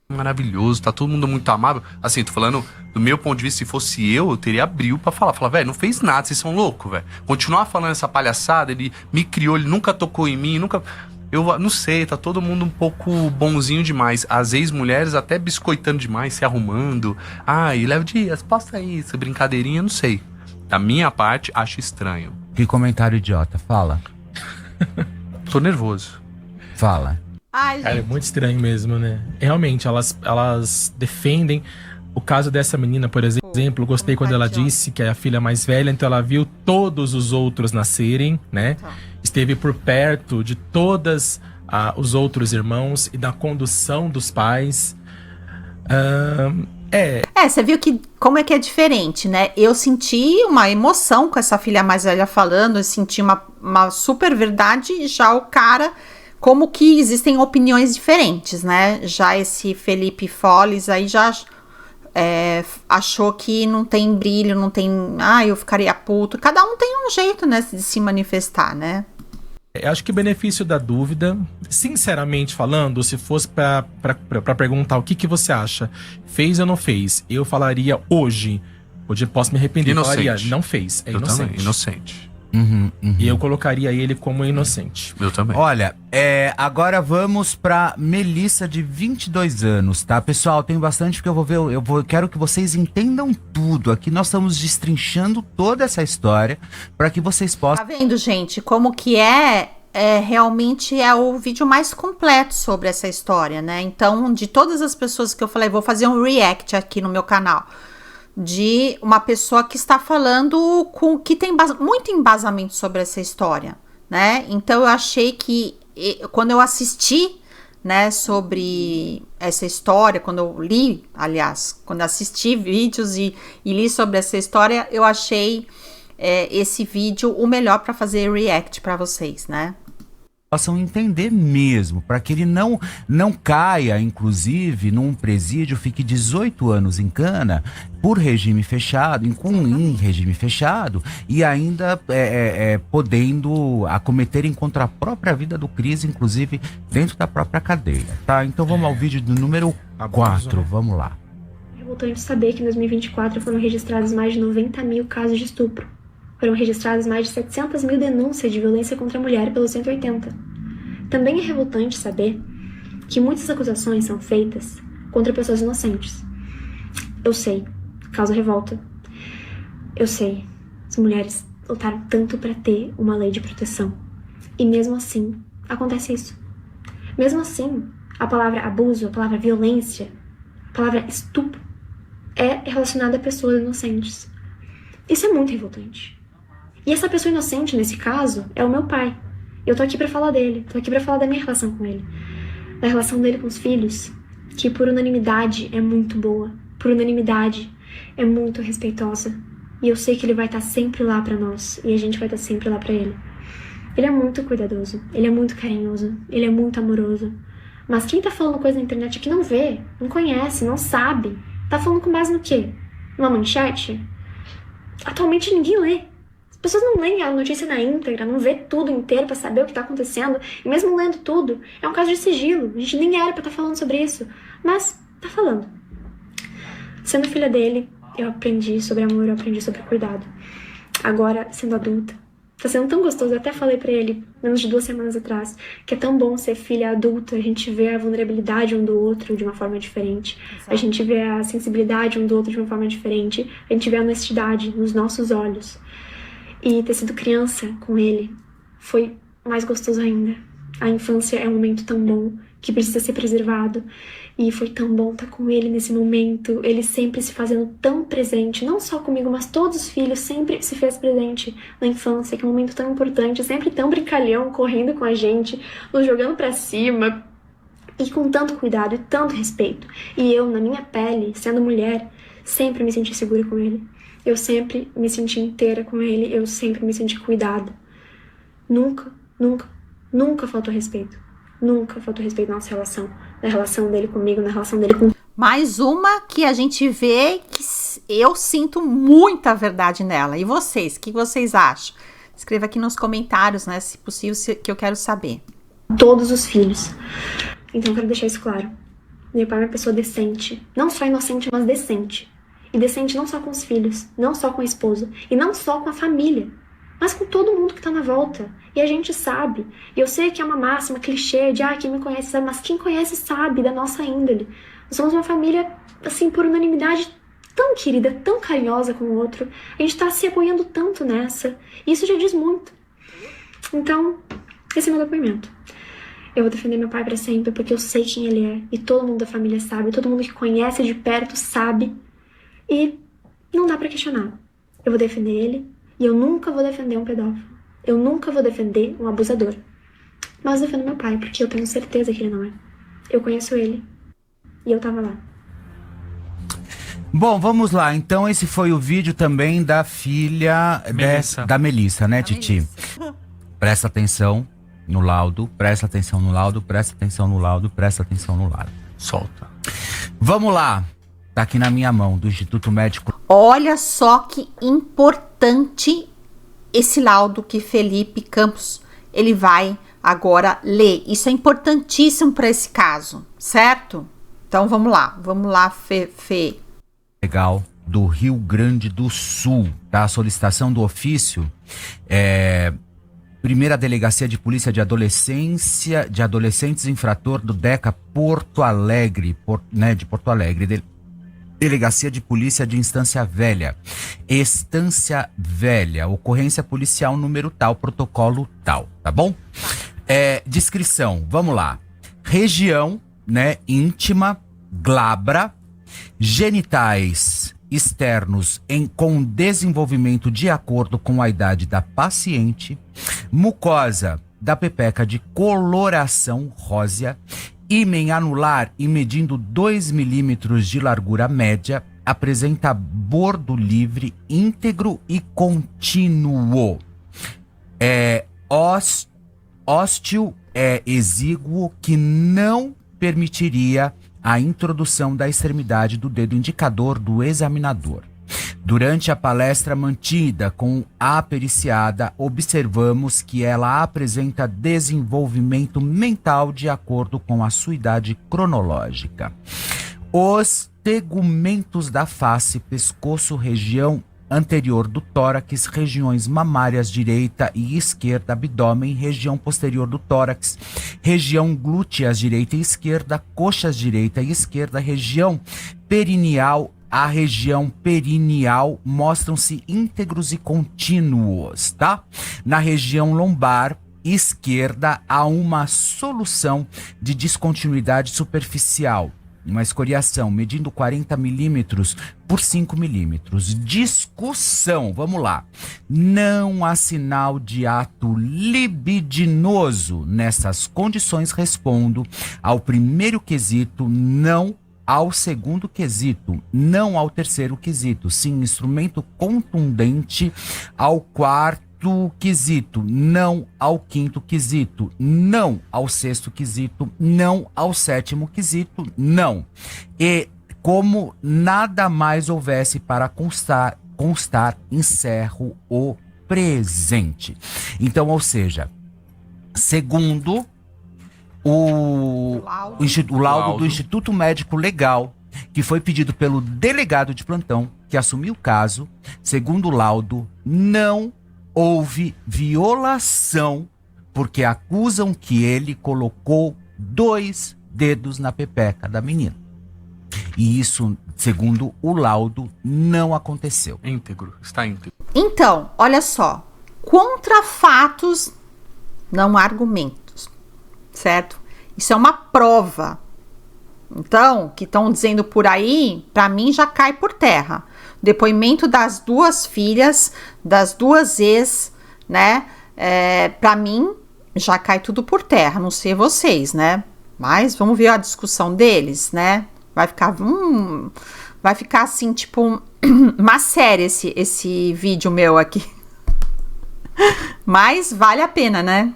Maravilhoso, tá todo mundo muito amável. Assim, tô falando do meu ponto de vista, se fosse eu teria abriu pra falar, velho, não fez nada, vocês são loucos, velho. Continuar falando essa palhaçada, ele me criou, ele nunca tocou em mim, nunca... Eu não sei, tá todo mundo um pouco bonzinho demais. As ex-mulheres até biscoitando demais, se arrumando. Ai, Léo Dias, posta isso, brincadeirinha, não sei. Da minha parte, acho estranho. Que comentário idiota, fala. Tô nervoso. Fala. Ai, Cara, é muito estranho mesmo, né? Realmente, elas defendem. O caso dessa menina, por exemplo, gostei quando ela disse que é a filha mais velha, então ela viu todos os outros nascerem, né? Esteve por perto de todos os outros irmãos e da condução dos pais. Você viu que como é que é diferente, né? Eu senti uma emoção com essa filha mais velha falando, eu senti uma super verdade, e já o cara, como que existem opiniões diferentes, né? Já esse Felipe Folles aí já achou que não tem brilho, não tem... eu ficaria puto. Cada um tem um jeito, né, de se manifestar, né? Eu acho que o benefício da dúvida, sinceramente falando, se fosse pra perguntar o que você acha, fez ou não fez, eu falaria hoje. Hoje eu posso me arrepender. Inocente. Eu falaria, não fez, é inocente. Também, inocente. E eu colocaria ele como inocente. Eu também. Olha, agora vamos pra Melissa, de 22 anos, tá? Pessoal, tem bastante que quero que vocês entendam tudo. Aqui nós estamos destrinchando toda essa história para que vocês possam... Tá vendo, gente? Como que realmente é o vídeo mais completo sobre essa história, né? Então, de todas as pessoas que eu falei, vou fazer um react aqui no meu canal. De uma pessoa que está falando que tem muito embasamento sobre essa história, né? Então eu achei que quando eu assisti, né, sobre essa história, quando eu li, aliás, quando assisti vídeos e li sobre essa história, eu achei esse vídeo o melhor para fazer react para vocês, né? Possam entender mesmo, para que ele não caia, inclusive, num presídio, fique 18 anos em cana por regime fechado, em regime fechado, e ainda podendo acometerem contra a própria vida do Cris, inclusive dentro da própria cadeia, tá? Então vamos ao vídeo do número 4, vamos lá. É revoltante saber que em 2024 foram registrados mais de 90 mil casos de estupro. Foram registradas mais de 700 mil denúncias de violência contra a mulher pelo 180. Também é revoltante saber que muitas acusações são feitas contra pessoas inocentes. Eu sei, causa revolta. Eu sei, as mulheres lutaram tanto para ter uma lei de proteção. E mesmo assim, acontece isso. Mesmo assim, a palavra abuso, a palavra violência, a palavra estupro é relacionada a pessoas inocentes. Isso é muito revoltante. E essa pessoa inocente, nesse caso, é o meu pai. Eu tô aqui pra falar dele, tô aqui pra falar da minha relação com ele. Da relação dele com os filhos, que por unanimidade é muito boa. Por unanimidade é muito respeitosa. E eu sei que ele vai estar sempre lá pra nós, e a gente vai estar sempre lá pra ele. Ele é muito cuidadoso, ele é muito carinhoso, ele é muito amoroso. Mas quem tá falando coisa na internet que não vê, não conhece, não sabe, tá falando com base no quê? Numa manchete? Atualmente ninguém lê. As pessoas não leem a notícia na íntegra, não vê tudo inteiro pra saber o que tá acontecendo. E mesmo lendo tudo, é um caso de sigilo. A gente nem era pra estar falando sobre isso. Mas tá falando. Sendo filha dele, eu aprendi sobre amor, eu aprendi sobre cuidado. Agora, sendo adulta, tá sendo tão gostoso. Eu até falei pra ele, menos de 2 semanas atrás, que é tão bom ser filha adulta. A gente vê a vulnerabilidade um do outro de uma forma diferente. Exato. A gente vê a sensibilidade um do outro de uma forma diferente. A gente vê a honestidade nos nossos olhos. E ter sido criança com ele foi mais gostoso ainda. A infância é um momento tão bom que precisa ser preservado. E foi tão bom estar com ele nesse momento. Ele sempre se fazendo tão presente, não só comigo, mas todos os filhos sempre se fez presente na infância, que é um momento tão importante, sempre tão brincalhão, correndo com a gente, nos jogando pra cima, e com tanto cuidado e tanto respeito. E eu, na minha pele, sendo mulher, sempre me senti segura com ele. Eu sempre me senti inteira com ele, eu sempre me senti cuidada. Nunca, nunca, nunca faltou respeito. Nunca faltou respeito na nossa relação. Na relação dele comigo, na relação dele com... Mais uma que a gente vê que eu sinto muita verdade nela. E vocês, o que vocês acham? Escreva aqui nos comentários, né, se possível, que eu quero saber. Todos os filhos. Então eu quero deixar isso claro. Meu pai é uma pessoa decente. Não só inocente, mas decente. E decente não só com os filhos, não só com a esposa, e não só com a família, mas com todo mundo que tá na volta. E a gente sabe. E eu sei que é uma máxima, clichê, de quem me conhece sabe, mas quem conhece sabe da nossa índole. Nós somos uma família, assim, por unanimidade, tão querida, tão carinhosa com o outro. A gente tá se apoiando tanto nessa. E isso já diz muito. Então, esse é meu depoimento. Eu vou defender meu pai pra sempre, porque eu sei quem ele é. E todo mundo da família sabe, todo mundo que conhece de perto sabe. E não dá pra questionar. Eu vou defender ele e eu nunca vou defender um pedófilo. Eu nunca vou defender um abusador. Mas eu defendo meu pai, porque eu tenho certeza que ele não é. Eu conheço ele e eu tava lá. Bom, vamos lá. Então esse foi o vídeo também da filha da Melissa, né, Titi? Presta atenção no laudo, presta atenção no laudo, presta atenção no laudo, presta atenção no laudo. Solta. Vamos lá. Tá aqui na minha mão, do Instituto Médico. Olha só que importante esse laudo que Felipe Campos, ele vai agora ler. Isso é importantíssimo para esse caso, certo? Então vamos lá, Fê. Legal, do Rio Grande do Sul, tá? A solicitação do ofício Primeira Delegacia de Polícia de Adolescência, de Adolescentes Infrator do DECA Porto Alegre, de Porto Alegre. Delegacia de Polícia de Estância Velha, ocorrência policial número tal, protocolo tal, tá bom? Descrição, vamos lá. Região, íntima, glabra, genitais externos com desenvolvimento de acordo com a idade da paciente, mucosa da pepeca de coloração rósea, ímen anular e medindo 2 milímetros de largura média, apresenta bordo livre, íntegro e contínuo. Ósteo exíguo que não permitiria a introdução da extremidade do dedo indicador do examinador. Durante a palestra mantida com a periciada, observamos que ela apresenta desenvolvimento mental de acordo com a sua idade cronológica. Os tegumentos da face, pescoço, região anterior do tórax, regiões mamárias direita e esquerda, abdômen, região posterior do tórax, região glúteas direita e esquerda, coxas direita e esquerda, região perineal. A região perineal mostram-se íntegros e contínuos, tá? Na região lombar esquerda há uma solução de descontinuidade superficial, uma escoriação medindo 40 milímetros por 5 milímetros. Discussão, vamos lá. Não há sinal de ato libidinoso. Nessas condições respondo ao primeiro quesito, não ao segundo quesito, não ao terceiro quesito. Sim, instrumento contundente ao quarto quesito, não ao quinto quesito, não ao sexto quesito, não ao sétimo quesito, não. E como nada mais houvesse para constar, encerro o presente. Então, ou seja, segundo o laudo do Instituto Médico Legal, que foi pedido pelo delegado de plantão que assumiu o caso, segundo o laudo, não houve violação, porque acusam que ele colocou 2 dedos na pepeca da menina. E isso, segundo o laudo, não aconteceu. Íntegro, está íntegro. Então, olha só, contra fatos, não há argumentos, certo? Isso é uma prova. Então, que estão dizendo por aí, para mim já cai por terra. Depoimento das 2 filhas, das 2 ex, né? Para mim já cai tudo por terra. Não sei vocês, né? Mas vamos ver a discussão deles, né? Vai ficar assim, tipo, uma série esse vídeo meu aqui. Mas vale a pena, né?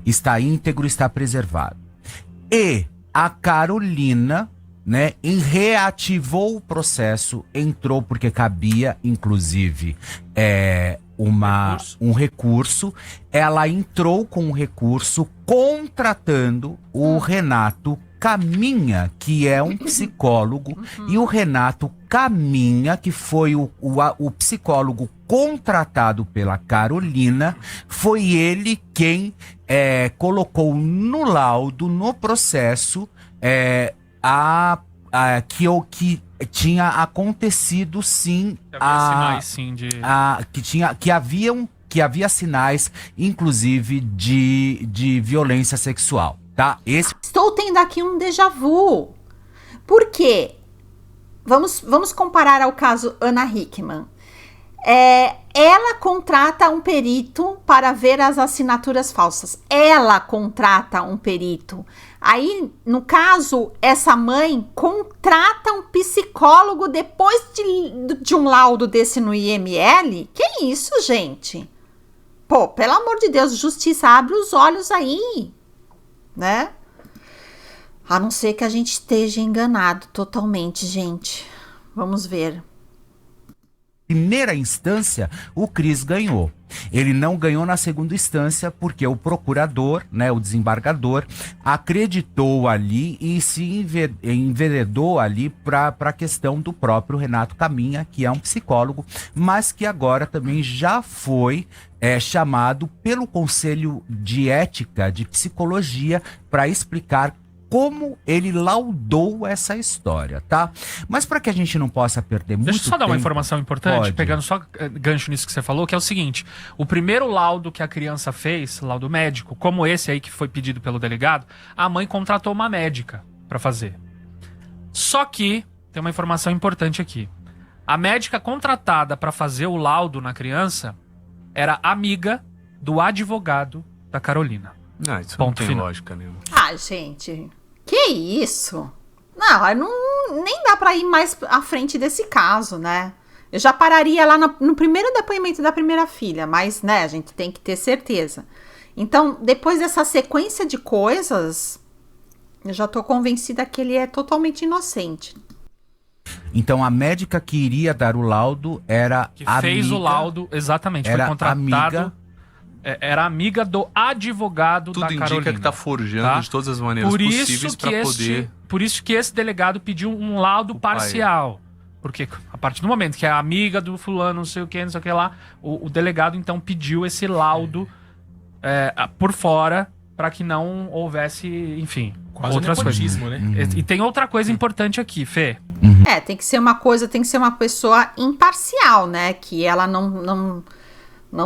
Está íntegro, está preservado. E a Carolina, né, reativou o processo, entrou porque cabia, inclusive, um recurso. Ela entrou com um recurso contratando o Renato Caminha, que é um psicólogo, e o Renato Caminha, que foi o psicólogo contratado pela Carolina, foi ele quem colocou no laudo, no processo, que tinha acontecido sim, sinais, sim, que havia sinais, inclusive, de violência sexual. Tá? Estou tendo aqui um déjà vu. Por quê? Vamos comparar ao caso Ana Hickman. Ela contrata um perito para ver as assinaturas falsas. Ela contrata um perito. Aí, no caso, essa mãe contrata um psicólogo depois de um laudo desse no IML? Que isso, gente? Pô, pelo amor de Deus, justiça, abre os olhos aí, né? A não ser que a gente esteja enganado totalmente, gente. Vamos ver. Primeira instância, o Cris ganhou. Ele não ganhou na segunda instância porque o procurador, né, o desembargador, acreditou ali e se enveredou ali para a questão do próprio Renato Caminha, que é um psicólogo, mas que agora também já foi chamado pelo Conselho de Ética de Psicologia para explicar como ele laudou essa história, tá? Mas para que a gente não possa perder muito tempo... Deixa eu só dar uma informação importante, Pode. Pegando só gancho nisso que você falou, que é o seguinte: o primeiro laudo que a criança fez, laudo médico, como esse aí que foi pedido pelo delegado, a mãe contratou uma médica para fazer. Só que, tem uma informação importante aqui. A médica contratada para fazer o laudo na criança era amiga do advogado da Carolina. Não, isso não tem lógica nenhuma. Ah, gente... Que isso? Não, nem dá para ir mais à frente desse caso, né? Eu já pararia lá no primeiro depoimento da primeira filha, mas, né, a gente tem que ter certeza. Então, depois dessa sequência de coisas, eu já tô convencida que ele é totalmente inocente. Então, a médica que iria dar o laudo era Que amiga, fez o laudo, exatamente, era foi contratado. amiga. Era amiga do advogado Tudo da Carolina. indica que tá forjando tá? de todas as maneiras possíveis para poder... Por isso que esse delegado pediu um laudo parcial. Porque a partir do momento que é amiga do fulano, não sei o que lá, o delegado então pediu esse laudo por fora para que não houvesse, enfim, Quase outras coisas. né? E tem outra coisa importante aqui, Fê. Tem que ser uma pessoa imparcial, né? Que ela não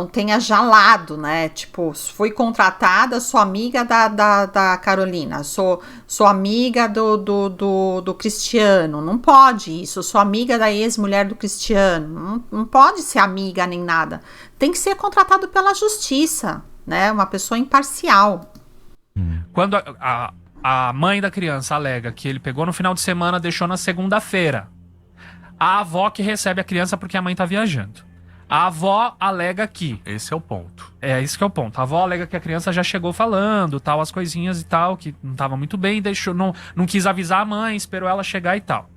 tenha jalado, né? Tipo, fui contratada, sou amiga da Carolina, sou amiga do Cristiano. Não pode isso, sou amiga da ex-mulher do Cristiano. Não pode ser amiga nem nada. Tem que ser contratado pela justiça, né? Uma pessoa imparcial. Quando a mãe da criança alega que ele pegou no final de semana, deixou na segunda-feira, a avó que recebe a criança porque a mãe tá viajando. A avó alega que... Esse é o ponto. Esse que é o ponto. A avó alega que a criança já chegou falando, tal, as coisinhas e tal, que não tava muito bem, deixou, não quis avisar a mãe, esperou ela chegar e tal.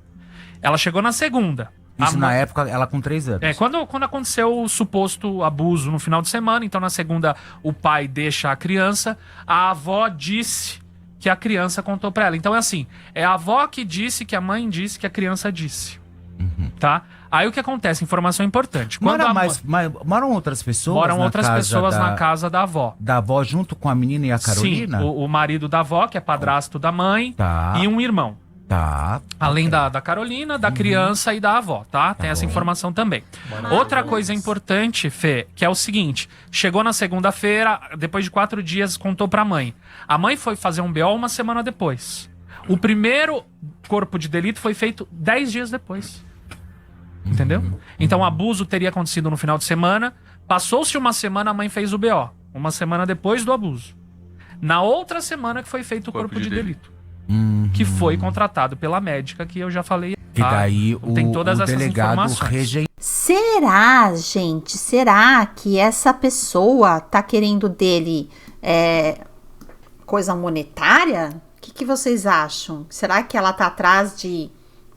Ela chegou na segunda. Isso na época, ela com 3 anos. Quando aconteceu o suposto abuso no final de semana, então na segunda o pai deixa a criança, a avó disse que a criança contou pra ela. Então é assim, é a avó que disse que a mãe disse que a criança disse. Tá? Aí o que acontece? Informação importante. Moram outras pessoas? Moram outras pessoas na casa da avó. Da avó junto com a menina e a Carolina? Sim, o marido da avó, que é padrasto da mãe, e um irmão. Tá. Além da Carolina, da criança e da avó, tá? Tem essa informação também. Outra coisa importante, Fê, que é o seguinte: chegou na segunda-feira, depois de 4 dias, contou pra mãe. A mãe foi fazer um BO 1 semana depois. O primeiro corpo de delito foi feito 10 dias depois. Entendeu? Então o abuso teria acontecido no final de semana. Passou-se 1 semana, a mãe fez o BO. 1 semana depois do abuso. Na outra semana que foi feito o corpo de delito. Que foi contratado pela médica, que eu já falei. E daí tem todas essas delegado informações. Será, gente? Será que essa pessoa tá querendo dele coisa monetária? O que vocês acham? Será que ela tá atrás de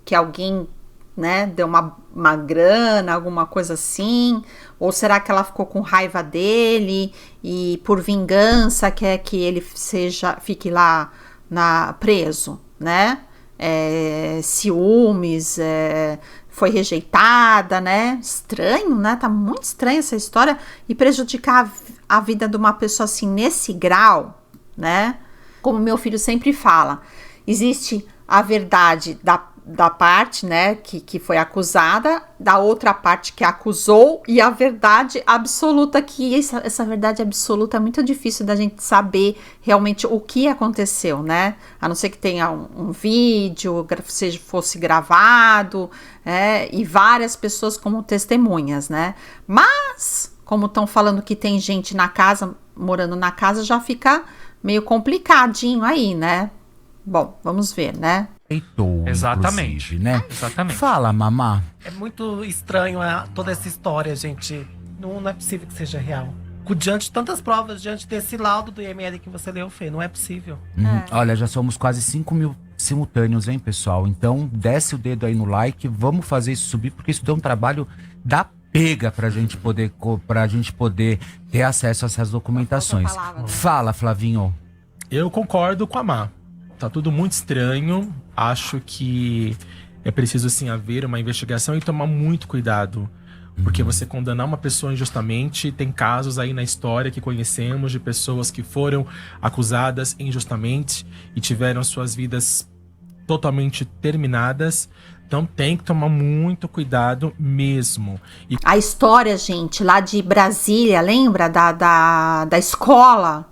que alguém, né, deu uma grana, alguma coisa assim? Ou será que ela ficou com raiva dele e por vingança quer que ele fique lá preso, né? Ciúmes, foi rejeitada, né? Estranho, né? Tá muito estranha essa história. E prejudicar a vida de uma pessoa assim nesse grau, né? Como meu filho sempre fala, existe a verdade da parte, né, que foi acusada, da outra parte que acusou, e a verdade absoluta, que essa verdade absoluta é muito difícil da gente saber realmente o que aconteceu, né? A não ser que tenha um vídeo, fosse gravado, e várias pessoas como testemunhas, né? Mas, como estão falando que tem gente na casa, morando na casa, já fica meio complicadinho aí, né? Bom, vamos ver, né? Exatamente, né? Exatamente. Fala, mamá. É muito estranho toda essa história, gente. Não é possível que seja real. Diante de tantas provas, diante desse laudo do IML que você leu, Fê, não é possível. Olha, já somos quase 5 mil simultâneos, hein, pessoal? Então, desce o dedo aí no like, vamos fazer isso subir, porque isso deu um trabalho da pega pra gente poder ter acesso a essas documentações. Fala, Flavinho. Eu concordo com a Má. Tá tudo muito estranho. Acho que é preciso, sim, haver uma investigação e tomar muito cuidado. Porque você condenar uma pessoa injustamente, tem casos aí na história que conhecemos de pessoas que foram acusadas injustamente e tiveram suas vidas totalmente terminadas. Então tem que tomar muito cuidado mesmo. A história, gente, lá de Brasília, lembra da escola?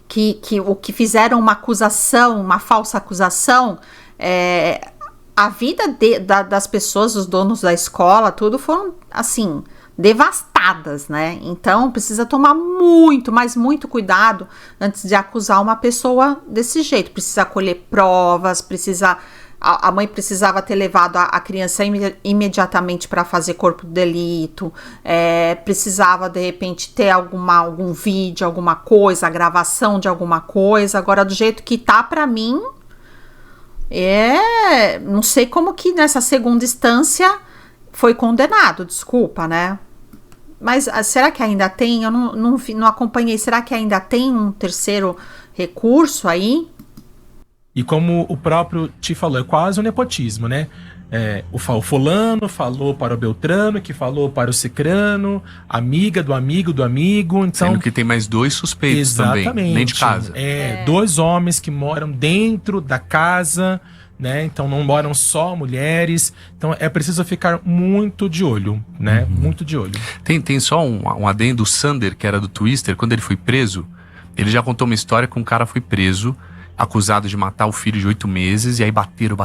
Que fizeram uma acusação, uma falsa acusação, a vida das pessoas, dos donos da escola, tudo foram, assim, devastadas, né? Então, precisa tomar muito, mas muito cuidado antes de acusar uma pessoa desse jeito. Precisa colher provas, precisa a mãe precisava ter levado a criança imediatamente para fazer corpo de delito, precisava de repente ter algum vídeo, alguma coisa, a gravação de alguma coisa. Agora, do jeito que tá, para mim, não sei como que nessa segunda instância foi condenado, desculpa, né? Mas será que ainda tem? Eu não acompanhei. Será que ainda tem um terceiro recurso aí? E como o próprio Ti falou, é quase um nepotismo, né? O fulano falou para o Beltrano, que falou para o Cicrano, amiga do amigo do amigo. Então, sendo que tem mais 2 suspeitos também, dentro de casa. 2 homens que moram dentro da casa, né? Então não moram só mulheres. Então é preciso ficar muito de olho, né? Muito de olho. Tem só um adendo, o Sander, que era do Twister, quando ele foi preso, ele já contou uma história que um cara foi preso, acusado de matar o filho de 8 meses, e aí bateram,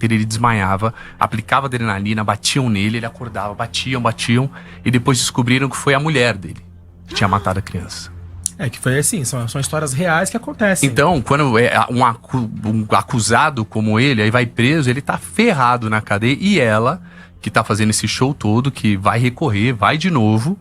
ele desmaiava, aplicava adrenalina, batiam nele, ele acordava, batiam, e depois descobriram que foi a mulher dele que tinha matado a criança. Que foi assim, são histórias reais que acontecem. Então, quando é um acusado como ele, aí vai preso, ele tá ferrado na cadeia, e ela, que tá fazendo esse show todo, que vai recorrer, vai de novo,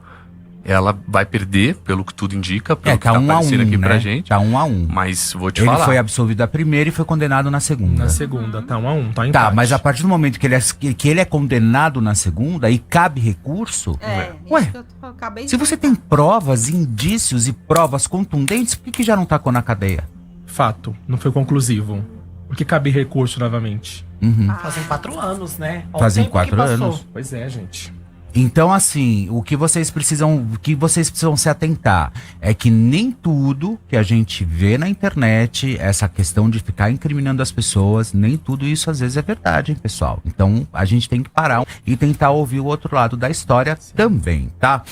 ela vai perder, pelo que tudo indica, pelo que tá aparecendo aqui pra gente. Tá 1-1. Mas vou te ele falar. Ele foi absolvido na primeira e foi condenado na segunda. Na segunda, tá 1-1, tá empate. Tá, mas a partir do momento que ele é condenado na segunda e cabe recurso... Ué, se você tem provas, indícios e provas contundentes, por que já não tacou na cadeia? Fato, não foi conclusivo. Por que cabe recurso novamente? Fazem 4 anos, né? Fazem 4 anos. Pois é, gente. Então, assim, o que vocês precisam se atentar é que nem tudo que a gente vê na internet, essa questão de ficar incriminando as pessoas, nem tudo isso às vezes é verdade, hein, pessoal? Então, a gente tem que parar e tentar ouvir o outro lado da história também, tá?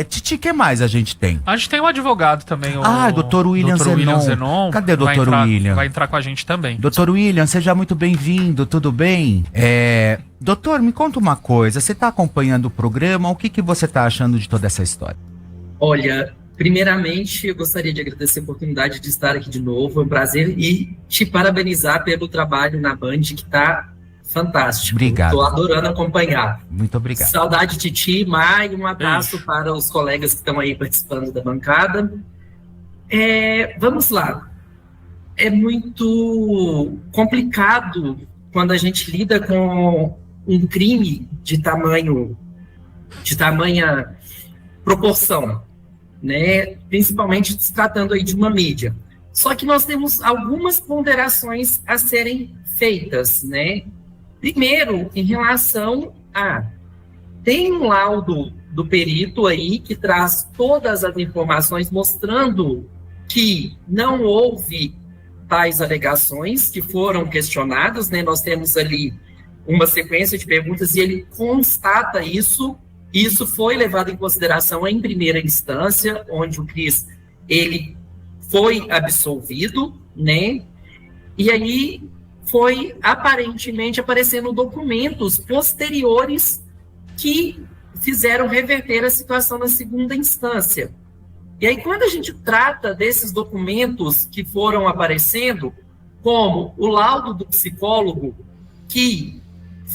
Titi, o que mais a gente tem? A gente tem um advogado também. Dr. William Zenon. Cadê o Dr. William? Vai entrar com a gente também. Dr. William, seja muito bem-vindo, tudo bem? Doutor, me conta uma coisa, você está acompanhando o programa, o que você está achando de toda essa história? Olha, primeiramente eu gostaria de agradecer a oportunidade de estar aqui de novo, é um prazer, e te parabenizar pelo trabalho na Band, que está fantástico. Obrigado. Estou adorando acompanhar. Muito obrigado. Saudade de ti, Mai, um abraço para os colegas que estão aí participando da bancada. Vamos lá. É muito complicado quando a gente lida com um crime de tamanha proporção, né? Principalmente se tratando aí de uma mídia. Só que nós temos algumas ponderações a serem feitas, né? Primeiro, em relação tem um laudo do perito aí que traz todas as informações mostrando que não houve tais alegações que foram questionadas, né? Nós temos ali uma sequência de perguntas e ele constata isso. Isso foi levado em consideração em primeira instância, onde o Cris, ele foi absolvido, né? E aí foi aparentemente aparecendo documentos posteriores que fizeram reverter a situação na segunda instância. E aí, quando a gente trata desses documentos que foram aparecendo, como o laudo do psicólogo, que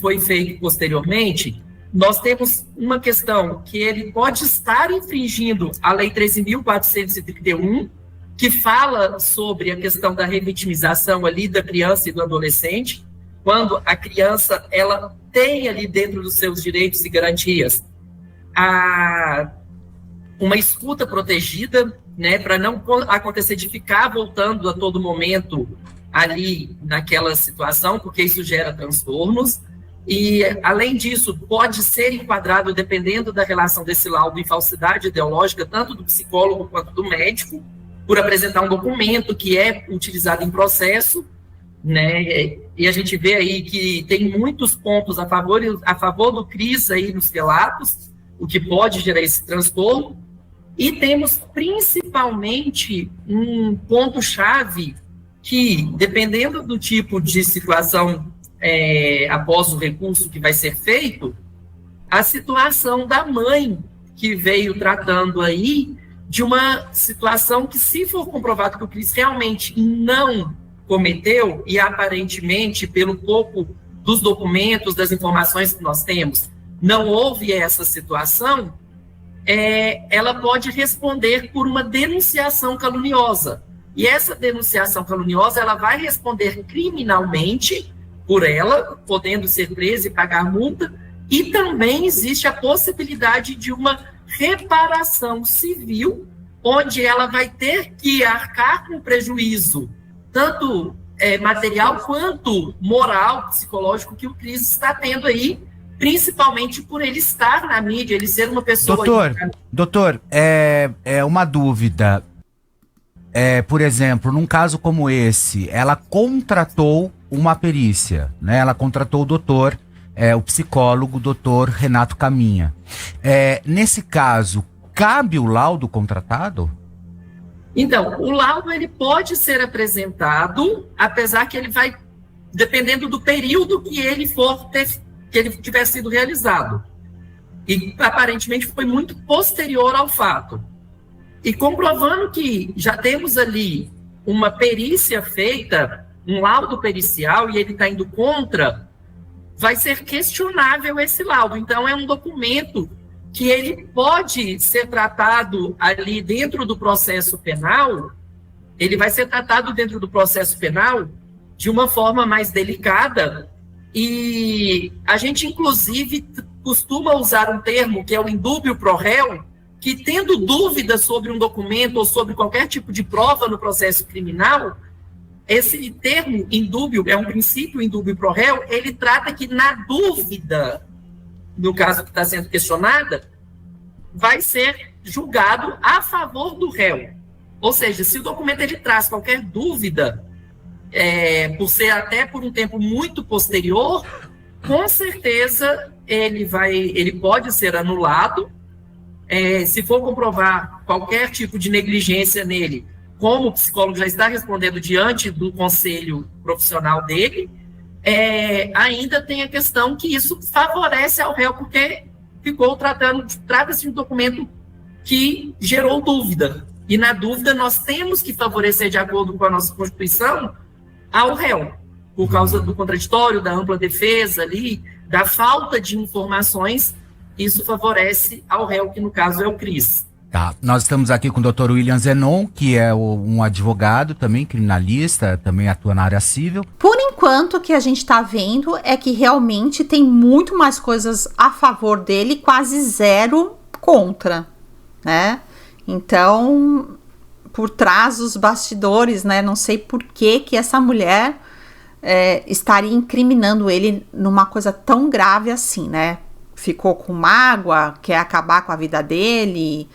foi feito posteriormente, nós temos uma questão que ele pode estar infringindo a Lei 13.431, que fala sobre a questão da revitimização ali da criança e do adolescente, quando a criança ela tem ali dentro dos seus direitos e garantias uma escuta protegida, né, para não acontecer de ficar voltando a todo momento ali naquela situação, porque isso gera transtornos. E, além disso, pode ser enquadrado, dependendo da relação desse laudo, em falsidade ideológica, tanto do psicólogo quanto do médico, por apresentar um documento que é utilizado em processo, né? E a gente vê aí que tem muitos pontos a favor do Cris aí nos relatos, o que pode gerar esse transtorno. E temos principalmente um ponto-chave que, dependendo do tipo de situação após o recurso que vai ser feito, a situação da mãe que veio tratando aí de uma situação que, se for comprovado que o Cris realmente não cometeu, e aparentemente, pelo pouco dos documentos, das informações que nós temos, não houve essa situação, ela pode responder por uma denunciação caluniosa. E essa denunciação caluniosa, ela vai responder criminalmente por ela, podendo ser presa e pagar multa, e também existe a possibilidade de uma reparação civil, onde ela vai ter que arcar com prejuízo, tanto material quanto moral, psicológico, que o Cris está tendo aí, principalmente por ele estar na mídia, ele ser uma pessoa... Doutor, uma dúvida. Por exemplo, num caso como esse, ela contratou uma perícia, né? Ela contratou o doutor, o psicólogo, doutor Renato Caminha. Nesse caso, cabe o laudo contratado? Então, o laudo ele pode ser apresentado, apesar que ele vai, dependendo do período que ele que ele tiver sido realizado. E aparentemente foi muito posterior ao fato. E comprovando que já temos ali uma perícia feita, um laudo pericial, e ele está indo contra, vai ser questionável esse laudo. Então, é um documento que ele pode ser tratado ali dentro do processo penal, ele vai ser tratado dentro do processo penal de uma forma mais delicada, e a gente, inclusive, costuma usar um termo que é o indúbio pro réu, que, tendo dúvida sobre um documento ou sobre qualquer tipo de prova no processo criminal, esse termo indúbio, é um princípio indúbio pro réu, ele trata que, na dúvida, no caso que está sendo questionada, vai ser julgado a favor do réu. Ou seja, se o documento ele traz qualquer dúvida, por ser até por um tempo muito posterior, com certeza ele pode ser anulado. Se for comprovar qualquer tipo de negligência nele, como o psicólogo já está respondendo diante do conselho profissional dele, ainda tem a questão que isso favorece ao réu, porque trata-se de um documento que gerou dúvida. E na dúvida nós temos que favorecer, de acordo com a nossa Constituição, ao réu, por causa do contraditório, da ampla defesa ali, da falta de informações. Isso favorece ao réu, que no caso é o Cris. Tá, nós estamos aqui com o Dr. William Zenon, que é um advogado também, criminalista, também atua na área civil. Por enquanto, o que a gente está vendo é que realmente tem muito mais coisas a favor dele, quase zero contra, né? Então, por trás dos bastidores, né? Não sei por que essa mulher estaria incriminando ele numa coisa tão grave assim, né? Ficou com mágoa, quer acabar com a vida dele,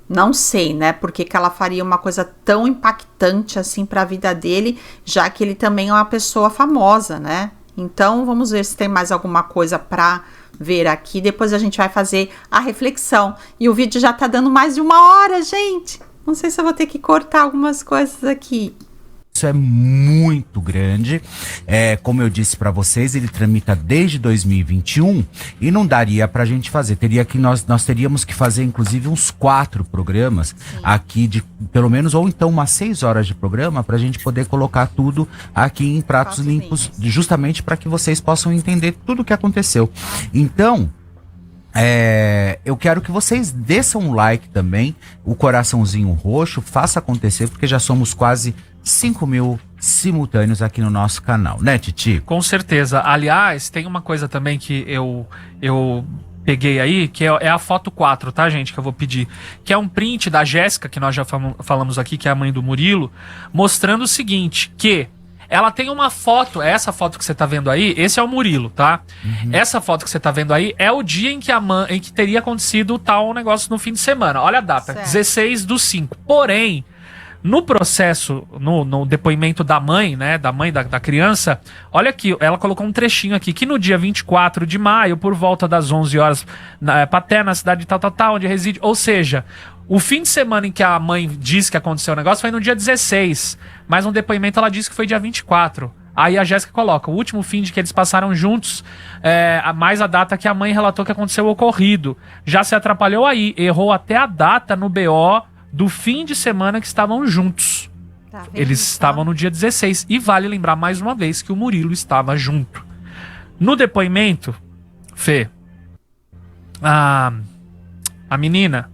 não sei, né? Por que ela faria uma coisa tão impactante assim para a vida dele, já que ele também é uma pessoa famosa, né? Então, vamos ver se tem mais alguma coisa para ver aqui. Depois a gente vai fazer a reflexão. E o vídeo já tá dando mais de 1 hora, gente. Não sei se eu vou ter que cortar algumas coisas aqui. Isso é muito grande, como eu disse para vocês, ele tramita desde 2021 e não daria pra gente fazer, nós teríamos que fazer inclusive uns 4 programas aqui, de pelo menos, ou então umas 6 horas de programa, pra gente poder colocar tudo aqui em pratos limpos, justamente para que vocês possam entender tudo o que aconteceu. Então, eu quero que vocês desçam um like também, o coraçãozinho roxo, faça acontecer, porque já somos quase 5.000 simultâneos aqui no nosso canal, né, Titi? Com certeza. Aliás, tem uma coisa também que eu peguei aí, que é a foto 4, tá, gente, que eu vou pedir, que é um print da Jéssica, que nós já falamos aqui, que é a mãe do Murilo, mostrando o seguinte, que ela tem uma foto, essa foto que você tá vendo aí, esse é o Murilo, tá? Uhum. Essa foto que você tá vendo aí é o dia em que teria acontecido o tal negócio no fim de semana. Olha a data, 16/5. Porém, no processo, no depoimento da mãe, né, da mãe da criança, olha aqui, ela colocou um trechinho aqui, que no dia 24 de maio, por volta das 11 horas, Paté, na cidade de tal, onde reside, ou seja, o fim de semana em que a mãe disse que aconteceu o negócio foi no dia 16, mas no depoimento ela disse que foi dia 24. Aí a Jéssica coloca, o último fim de que eles passaram juntos, mais a data que a mãe relatou que aconteceu o ocorrido. Já se atrapalhou aí, errou até a data no BO do fim de semana que estavam juntos. Tá vendo? Eles estavam no dia 16. E vale lembrar mais uma vez que o Murilo estava junto. No depoimento, Fê, a menina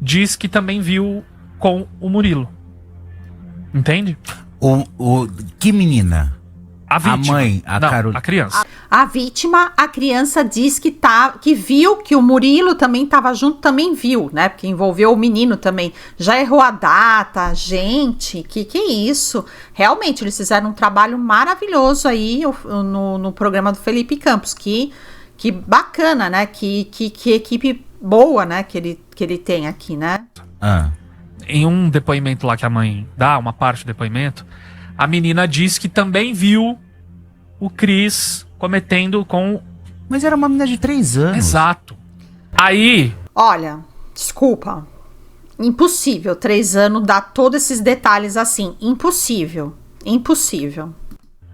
diz que também viu com o Murilo. Entende? Que menina? A vítima. A mãe, Não, Carol. a criança. A vítima, a criança diz que viu que o Murilo também estava junto, também viu, né? Porque envolveu o menino também. Já errou a data, gente, que é isso? Realmente, eles fizeram um trabalho maravilhoso aí no programa do Felipe Campos. Que bacana, né? Que equipe boa, né? Que ele tem aqui, né? Em um depoimento lá que a mãe dá, uma parte do depoimento, a menina diz que também viu o Cris cometendo com... Mas era uma menina de 3 anos. Exato. Aí... Olha, desculpa. Impossível 3 anos dar todos esses detalhes assim. Impossível. Impossível.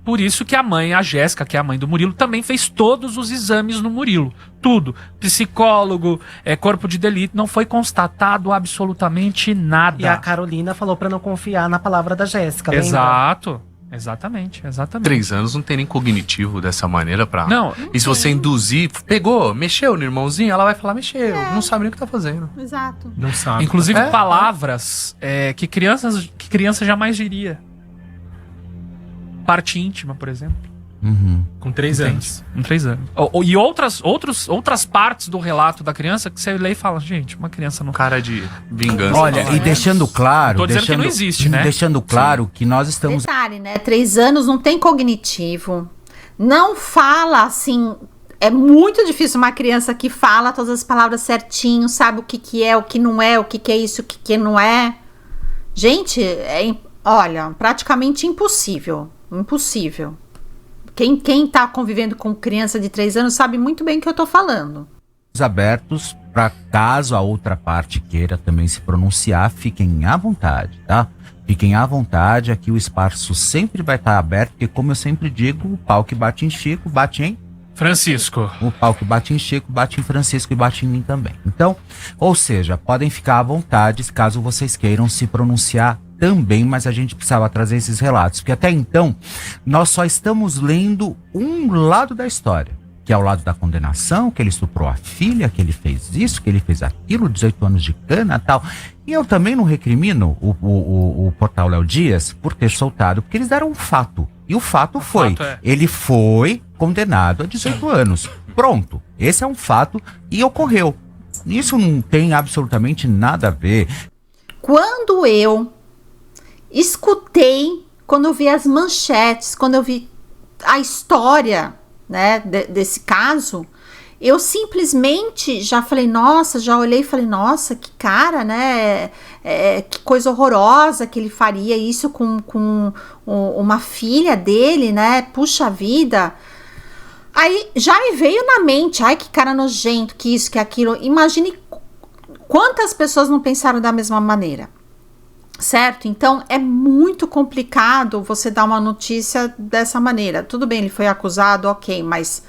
Por isso que a mãe, a Jéssica, que é a mãe do Murilo, também fez todos os exames no Murilo. Tudo. Psicólogo, corpo de delito. Não foi constatado absolutamente nada. E a Carolina falou pra não confiar na palavra da Jéssica, lembra? Exato. Exatamente. 3 anos não tem nem cognitivo dessa maneira pra... Não. E se você induzir, mexeu no irmãozinho, ela vai falar, mexeu. Não sabe nem o que tá fazendo. Exato. Não sabe. Inclusive palavras que criança jamais diria. Parte íntima, por exemplo. Com 3 anos. Com 3 anos. E outras partes do relato da criança que você lê e fala, gente, uma criança não... Cara de vingança. Olha, e deixando claro... Tô dizendo que não existe, né? Deixando claro que nós estamos... Detalhe, né? 3 anos não tem cognitivo. Não fala assim... É muito difícil uma criança que fala todas as palavras certinho, sabe o que é, o que não é, o que é isso, o que não é. Gente, olha, praticamente impossível. Impossível. Quem tá convivendo com criança de 3 anos sabe muito bem o que eu tô falando. Abertos para caso a outra parte queira também se pronunciar, fiquem à vontade, tá? Fiquem à vontade, aqui o espaço sempre vai estar aberto, porque como eu sempre digo, o pau que bate em Chico, bate em... Francisco. O pau que bate em Chico, bate em Francisco e bate em mim também. Então, ou seja, podem ficar à vontade caso vocês queiram se pronunciar também, mas a gente precisava trazer esses relatos, porque até então nós só estamos lendo um lado da história, que é o lado da condenação, que ele estuprou a filha, que ele fez isso, que ele fez aquilo, 18 anos de cana e tal. E eu também não recrimino o portal Léo Dias por ter soltado, porque eles deram um fato. E o fato foi, ele foi condenado a 18 anos. Pronto, esse é um fato e ocorreu. Isso não tem absolutamente nada a ver. Quando eu escutei, quando eu vi as manchetes, quando eu vi a história, né, desse caso, eu simplesmente já falei, nossa, já olhei e falei, nossa, que cara, né, que coisa horrorosa que ele faria isso com uma filha dele, né, puxa vida. Aí já me veio na mente, ai, que cara nojento, que isso, que aquilo. Imagine quantas pessoas não pensaram da mesma maneira. Certo? Então é muito complicado você dar uma notícia dessa maneira. Tudo bem, ele foi acusado, ok, mas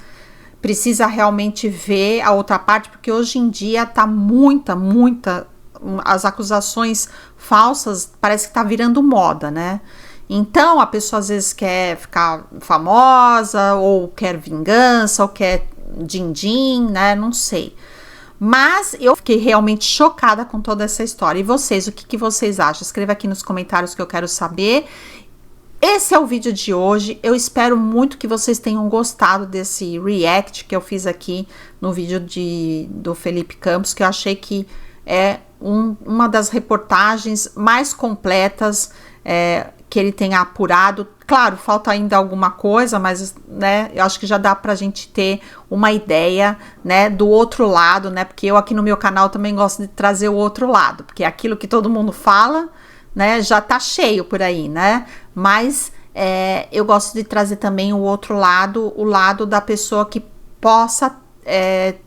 precisa realmente ver a outra parte, porque hoje em dia tá muita, as acusações falsas parece que tá virando moda, né? Então a pessoa às vezes quer ficar famosa, ou quer vingança, ou quer din-din, né? Não sei. Mas eu fiquei realmente chocada com toda essa história. E vocês, o que vocês acham? Escreva aqui nos comentários que eu quero saber. Esse é o vídeo de hoje. Eu espero muito que vocês tenham gostado desse react que eu fiz aqui no vídeo do Felipe Campos, que eu achei que é uma das reportagens mais completas que ele tenha apurado. Claro, falta ainda alguma coisa, mas, né, eu acho que já dá pra gente ter uma ideia, né, do outro lado, né, porque eu aqui no meu canal também gosto de trazer o outro lado, porque aquilo que todo mundo fala, né, já tá cheio por aí, né, mas eu gosto de trazer também o outro lado, o lado da pessoa que possa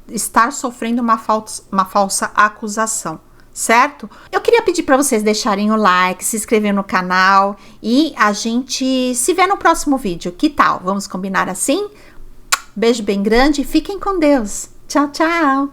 estar sofrendo uma falsa acusação. Certo? Eu queria pedir para vocês deixarem o like, se inscrever no canal e a gente se vê no próximo vídeo. Que tal? Vamos combinar assim? Beijo bem grande e fiquem com Deus. Tchau, tchau!